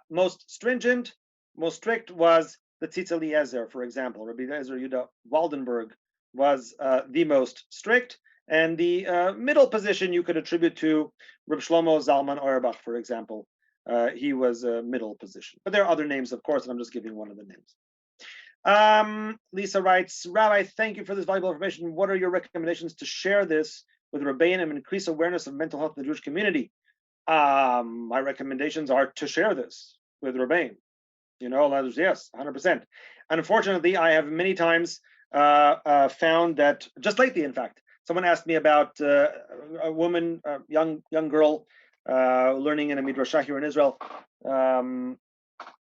Most stringent, most strict was the Tzitz Eliezer, for example. Rabbi Eliezer Yudah Waldenberg was the most strict. And the middle position you could attribute to Reb Shlomo Zalman Auerbach, for example. He was a middle position. But there are other names, of course, and I'm just giving one of the names. Lisa writes, Rabbi, thank you for this valuable information. What are your recommendations to share this with Rebbeim and increase awareness of mental health in the Jewish community? My recommendations are to share this with Rebbeim. Yes, 100%. Unfortunately, I have many times found that, just lately, in fact, someone asked me about a woman, a young girl, learning in a midrashah here in Israel,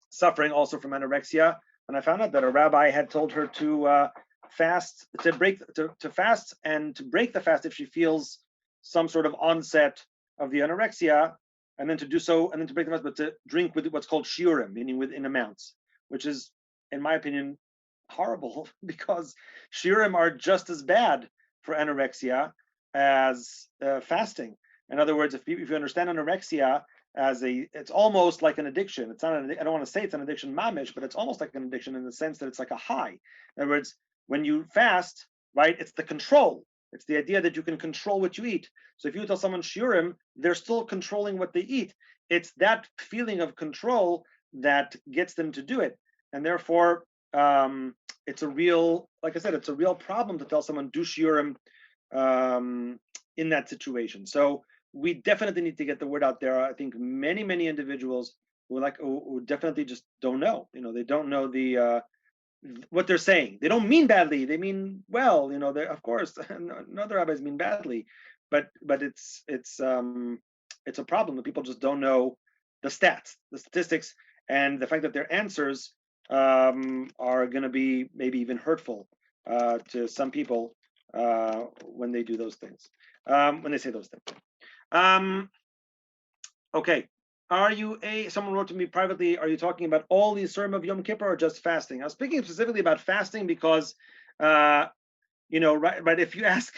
suffering also from anorexia. And I found out that a rabbi had told her to fast, to fast and to break the fast if she feels some sort of onset of the anorexia, and then to do so, and then to break the fast, but to drink with what's called shiurim, meaning within amounts, which is, in my opinion, horrible, because shiurim are just as bad for anorexia as fasting. In other words, if you understand anorexia as it's almost like an addiction. It's not I don't want to say it's an addiction mamish, but it's almost like an addiction in the sense that it's like a high. In other words, when you fast, right, it's the control. It's the idea that you can control what you eat. So if you tell someone shiurim, they're still controlling what they eat. It's that feeling of control that gets them to do it. And therefore, it's a real, like I said, it's a real problem to tell someone do shiurim in that situation. So we definitely need to get the word out there. I think many individuals who definitely just don't know. They don't know what they're saying. They don't mean badly. They mean well. They, of course, other rabbis mean badly, but it's a problem that people just don't know the stats, the statistics, and the fact that their answers are going to be maybe even hurtful to some people when they do those things, when they say those things. Okay. someone wrote to me privately, are you talking about all the Surim of Yom Kippur or just fasting? I was speaking specifically about fasting because, right, if you ask,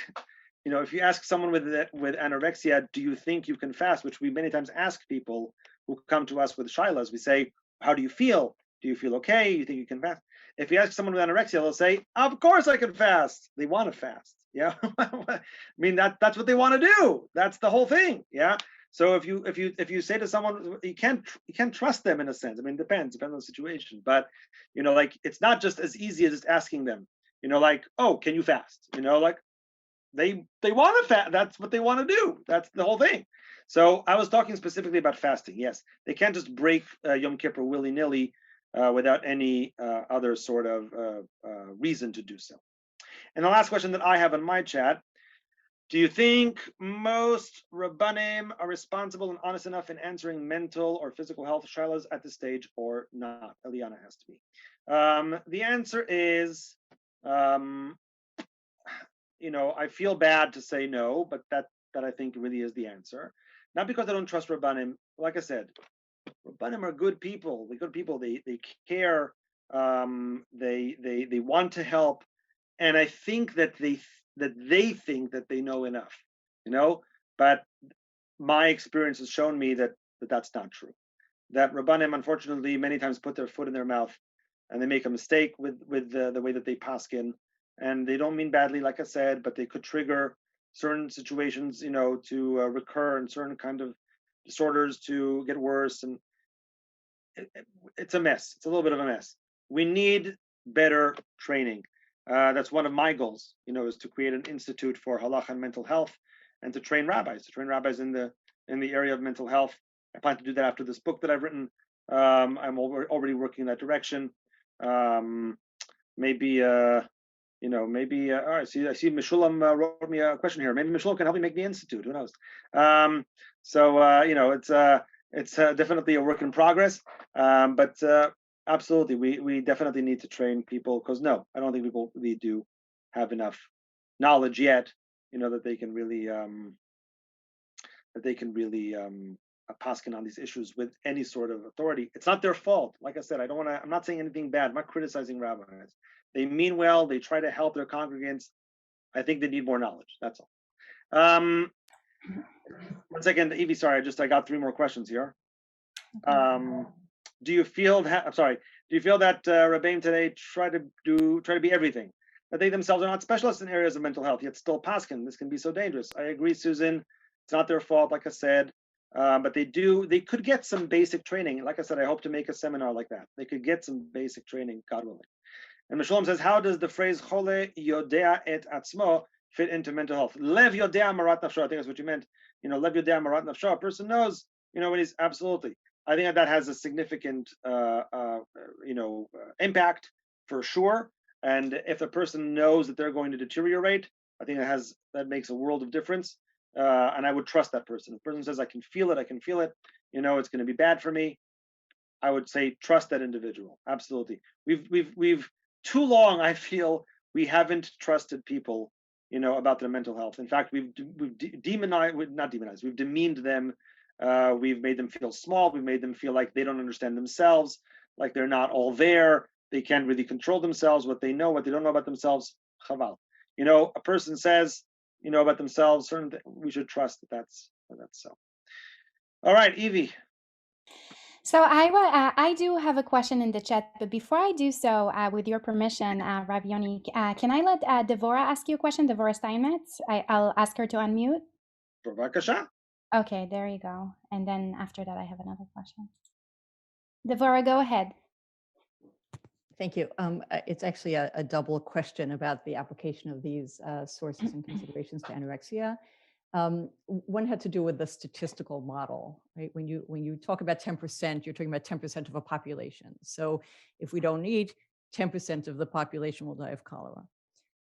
if you ask someone with anorexia, do you think you can fast? Which we many times ask people who come to us with shilas. We say, how do you feel? Do you feel okay? You think you can fast? If you ask someone with anorexia, they'll say, of course I can fast. They want to fast. Yeah. I mean, that's what they want to do. That's the whole thing. Yeah. So if you say to someone, you can't trust them in a sense. I mean, depends on the situation. But like, it's not just as easy as just asking them, like, oh, can you fast? Like, they want to fast. That's what they want to do. That's the whole thing. So I was talking specifically about fasting. Yes, they can't just break Yom Kippur willy-nilly without any other sort of reason to do so. And the last question that I have in my chat: do you think most Rabbanim are responsible and honest enough in answering mental or physical health shilas at this stage, or not? Eliana has to be. The answer is, I feel bad to say no, but that I think really is the answer. Not because I don't trust Rabbanim. Like I said, Rabbanim are good people. They're good people. They care. They want to help, and I think that they think that they know enough. But my experience has shown me that that's not true. That Rabbanim, unfortunately, many times put their foot in their mouth, and they make a mistake with the way that they paskin, and they don't mean badly, like I said, but they could trigger certain situations, to recur, and certain kind of disorders to get worse, and it's a mess. It's a little bit of a mess. We need better training. That's one of my goals, is to create an institute for halacha and mental health, and to train rabbis in the area of mental health. I plan to do that after this book that I've written. I'm already working in that direction. Maybe I see Meshulam wrote me a question here. Maybe Meshulam can help me make the institute. Who knows? It's definitely a work in progress. But absolutely, we definitely need to train people, because no, I don't think people really do have enough knowledge yet, that they can really paskin on these issues with any sort of authority. It's not their fault. Like I said, I'm not saying anything bad. I'm not criticizing rabbis. They mean well. They try to help their congregants. I think they need more knowledge. That's all. 1 second, Evie. Sorry, I got 3 more questions here. Do you feel that? I'm sorry. Do you feel that Rabbeim today try to be everything? That they themselves are not specialists in areas of mental health, yet still paskin. This can be so dangerous. I agree, Susan. It's not their fault, like I said. But they could get some basic training. Like I said, I hope to make a seminar like that. They could get some basic training, God willing. And Meshulam says, how does the phrase chole yodea et atzmo fit into mental health? Lev yodea marat nafsho. I think that's what you meant. Lev yodea marat nafsho. A person knows, when he's absolutely. I think that has a significant, impact for sure. And if a person knows that they're going to deteriorate, I think that makes a world of difference. And I would trust that person. If the person says, I can feel it, it's going to be bad for me, I would say trust that individual. Absolutely. We've too long, I feel, we haven't trusted people, about their mental health. In fact, we've demeaned them. We've made them feel small. We've made them feel like they don't understand themselves, like they're not all there. They can't really control themselves, what they know, what they don't know about themselves. Chaval. A person says, about themselves, we should trust that's so. All right, Evie. So I do have a question in the chat, but before I do so, with your permission, Rav Yoni, can I let Devora ask you a question, Devora Steinmetz? I'll ask her to unmute. Bavakasha. Okay, there you go. And then after that, I have another question. Devora, go ahead. Thank you. It's actually a double question about the application of these sources and considerations to anorexia. One had to do with the statistical model, right? When you talk about 10%, you're talking about 10% of a population. So if we don't need 10% of the population will die of cholera.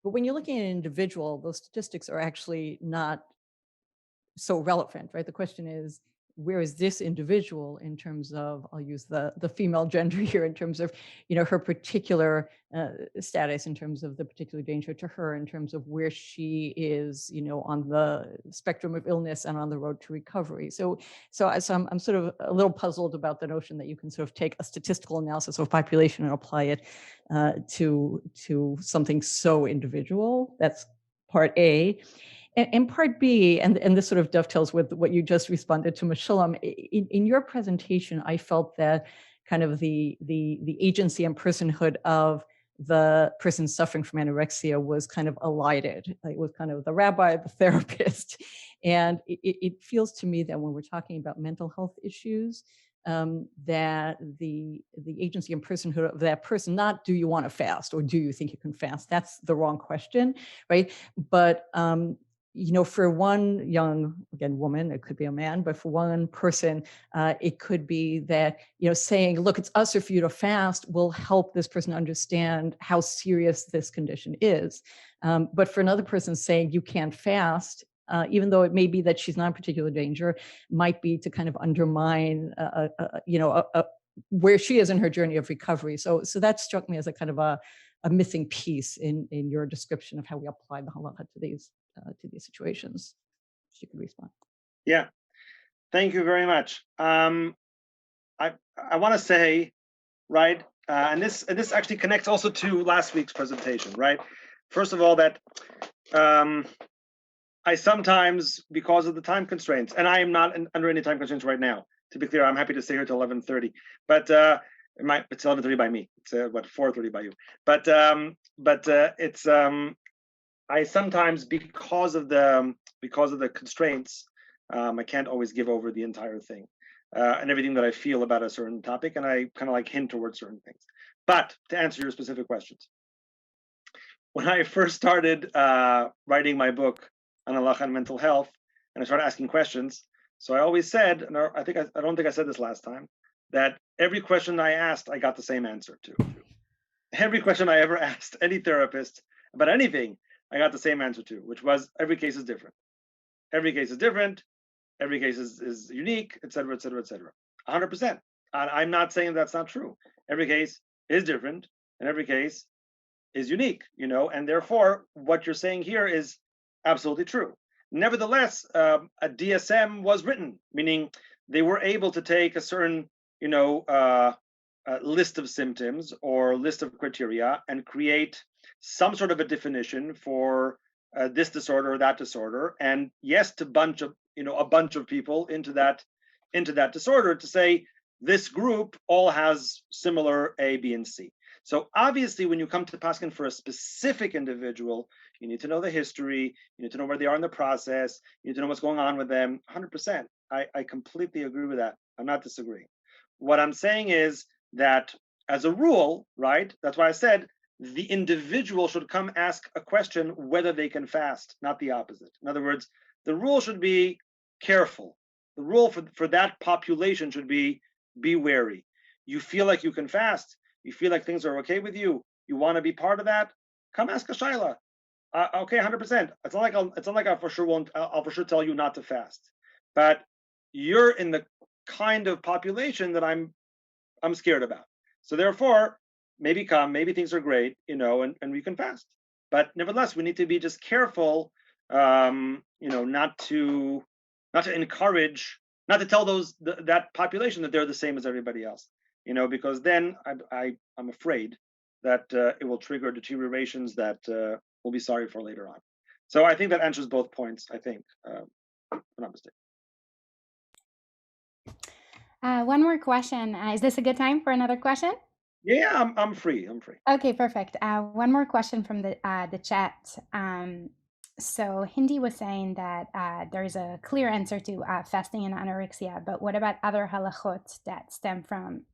But when you're looking at an individual, those statistics are actually not so relevant, right? The question is, where is this individual in terms of, I'll use the female gender here, in terms of, her particular status, in terms of the particular danger to her, in terms of where she is, on the spectrum of illness and on the road to recovery. So I'm sort of a little puzzled about the notion that you can sort of take a statistical analysis of population and apply it to something so individual. That's part A. And part B, and this sort of dovetails with what you just responded to, Meshulam, in your presentation, I felt that kind of the agency and personhood of the person suffering from anorexia was kind of elided. It was kind of the rabbi, the therapist. And it feels to me that when we're talking about mental health issues, that the agency and personhood of that person, not do you want to fast or do you think you can fast? That's the wrong question, right? But for one young, again, woman, it could be a man, but for one person, it could be that, saying, look, it's us or for you to fast will help this person understand how serious this condition is. But for another person, saying you can't fast, even though it may be that she's not in particular danger, might be to kind of undermine, where she is in her journey of recovery. So that struck me as a kind of a missing piece in your description of how we apply the halakhah to these situations. If you could respond. Yeah, thank you very much. I want to say, right, and this actually connects also to last week's presentation, right? First of all, that I sometimes, because of the time constraints, and I am not under any time constraints right now. To be clear, I'm happy to stay here till 11:30, but it's 11:30 by me. It's 4:30 by you. But it's I sometimes, because of the constraints, I can't always give over the entire thing and everything that I feel about a certain topic, and I kind of like hint towards certain things. But to answer your specific questions, when I first started writing my book on Halakhah and mental health, and I started asking questions, so I always said, and I don't think I said this last time, that every question I asked, I got the same answer to. Every question I ever asked any therapist about anything, I got the same answer to, which was every case is different. Every case is different. Every case is unique, et cetera, et cetera, et cetera. 100%. I'm not saying that's not true. Every case is different, and every case is unique, and therefore what you're saying here is absolutely true. Nevertheless, a DSM was written, meaning they were able to take a certain, list of symptoms or list of criteria and create some sort of a definition for this disorder or that disorder, and yes, to bunch of a bunch of people into that disorder, to say this group all has similar A, B, and C. So obviously, when you come to paskin for a specific individual, you need to know the history, you need to know where they are in the process, you need to know what's going on with them. 100%. I completely agree with that. I'm not disagreeing. What I'm saying is that as a rule, right, that's why I said the individual should come ask a question whether they can fast, not the opposite. In other words, the rule should be careful. The rule for that population should be wary. You feel like you can fast, you feel like things are okay with you, you want to be part of that, come ask a shaila. Okay, 100%. It's not like I'll for sure tell you not to fast, but you're in the kind of population that I'm scared about. So therefore, maybe things are great, and we can fast. But nevertheless, we need to be just careful, not to encourage, not to tell that population that they're the same as everybody else, because then I'm afraid that it will trigger deteriorations that we'll be sorry for later on. So I think that answers both points, I think, if I'm not mistaken. One more question. Is this a good time for another question? Yeah, I'm free. Okay, perfect. One more question from the chat. So Hindi was saying that there is a clear answer to fasting and anorexia, but what about other halakhot that stem from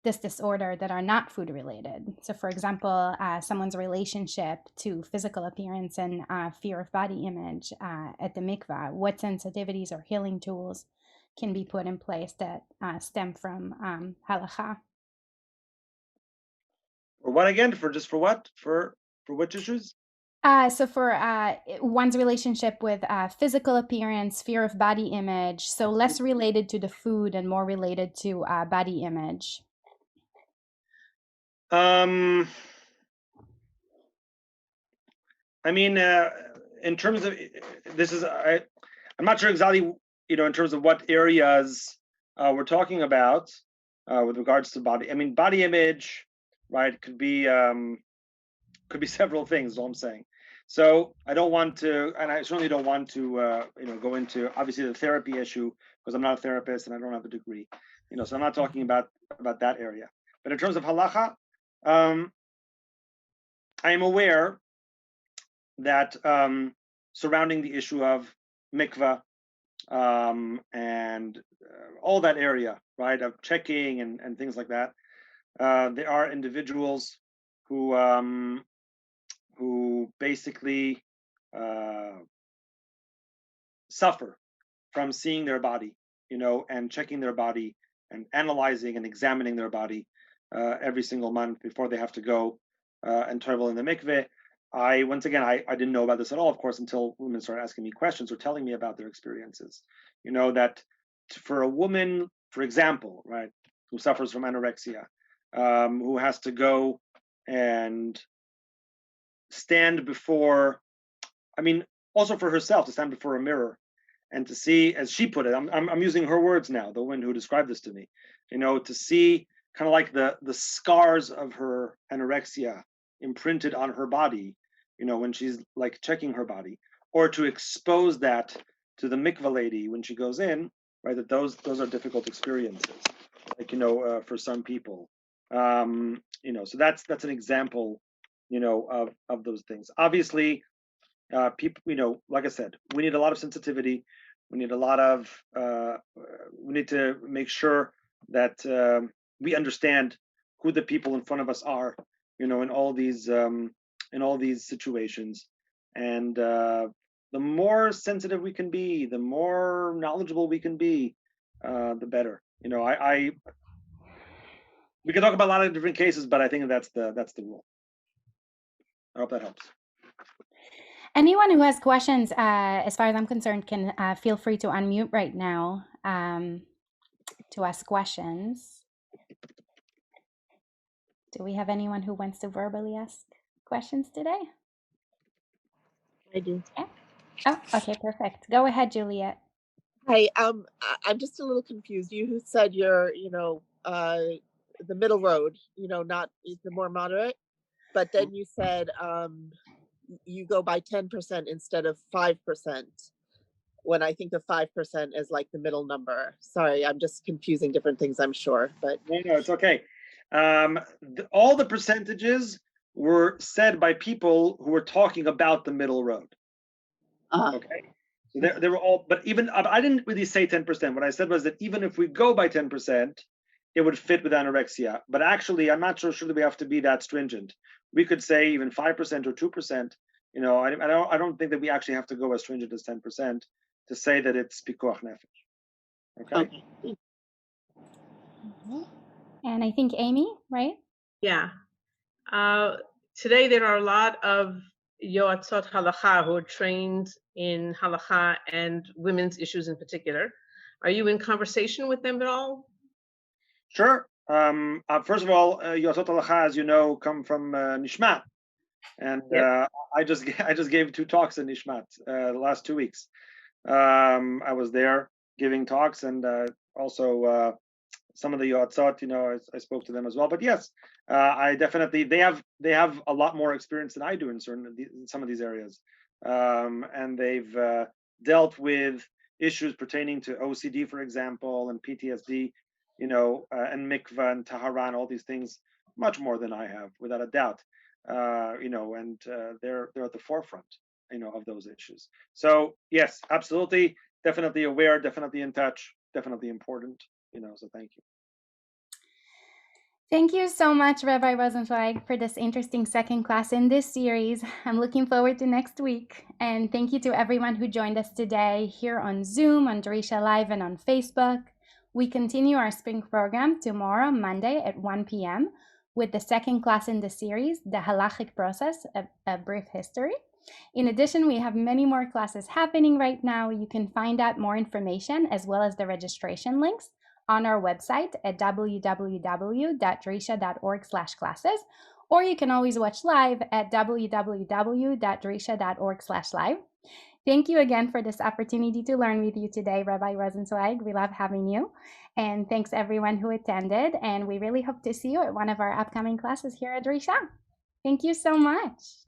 this disorder that are not food related? So for example, someone's relationship to physical appearance and fear of body image at the mikvah, what sensitivities or healing tools can be put in place that stem from halakhah? For what again? For what? For which issues? So for one's relationship with physical appearance, fear of body image, so less related to the food and more related to body image. I mean, in terms of this is, I'm not sure exactly, in terms of what areas we're talking about with regards to body. I mean, body image, right? Could be several things. Is all I'm saying. So I don't want to, and I certainly don't want to, go into obviously the therapy issue because I'm not a therapist and I don't have a degree, so I'm not talking about that area. But in terms of halacha, I am aware that surrounding the issue of mikvah and all that area, right, of checking and things like that, there are individuals who basically suffer from seeing their body, and checking their body and analyzing and examining their body every single month before they have to go and travel in the mikveh. Once again, I didn't know about this at all, of course, until women started asking me questions or telling me about their experiences. That for a woman, for example, right, who suffers from anorexia, who has to go and stand before, also for herself to stand before a mirror and to see, as she put it, I'm using her words now, the woman who described this to me, to see kind of like the scars of her anorexia imprinted on her body, when she's like checking her body, or to expose that to the mikvah lady when she goes in, right? That those are difficult experiences, like for some people, so that's an example, of those things. Obviously, people, like I said, we need a lot of sensitivity. We need a lot of we need to make sure that we understand who the people in front of us are, in all these situations. And the more sensitive we can be, the more knowledgeable we can be, the better. We can talk about a lot of different cases, but I think that's the rule. I hope that helps. Anyone who has questions, as far as I'm concerned, can feel free to unmute right now to ask questions. Do we have anyone who wants to verbally ask questions today? I do. Yeah. Oh, okay, perfect. Go ahead, Juliet. Hi, I'm just a little confused. You said you're, the middle road, not the more moderate, but then you said you go by 10% instead of 5%, when I think of 5% as like the middle number. Sorry, I'm just confusing different things, I'm sure, but. No, it's okay. All the percentages were said by people who were talking about the middle road. Okay. So they were all, but even I didn't really say 10%. What I said was that even if we go by 10%, it would fit with anorexia. But actually, I'm not sure we have to be that stringent. We could say even 5% or 2%. I don't think that we actually have to go as stringent as 10% to say that it's pikuach nefesh. Okay. And I think Amy, right? Yeah. Today there are a lot of yoatzot halakha who are trained in Halakhah and women's issues in particular. Are you in conversation with them at all? Sure. First of all, yoatzot halakha, as you know, come from Nishmat, and yep. I just gave 2 talks in Nishmat the last 2 weeks. I was there giving talks, and also some of the yoatzot, I spoke to them as well. But yes, I definitely they have a lot more experience than I do in some of these areas, and they've dealt with issues pertaining to OCD, for example, and PTSD, and mikvah and tahara and all these things much more than I have, without a doubt. And they're at the forefront, of those issues. So yes, absolutely, definitely aware, definitely in touch, definitely important. So thank you. Thank you so much, Rabbi Rosensweig, for this interesting second class in this series. I'm looking forward to next week. And thank you to everyone who joined us today here on Zoom, on Darisha Live, and on Facebook. We continue our spring program tomorrow, Monday at 1 p.m. with the second class in the series, the Halachic process, a brief history. In addition, we have many more classes happening right now. You can find out more information as well as the registration links on our website at www.drisha.org/classes, or you can always watch live at www.drisha.org/live. Thank you again for this opportunity to learn with you today, Rabbi Rosensweig. We love having you. And thanks everyone who attended. And we really hope to see you at one of our upcoming classes here at Drisha. Thank you so much.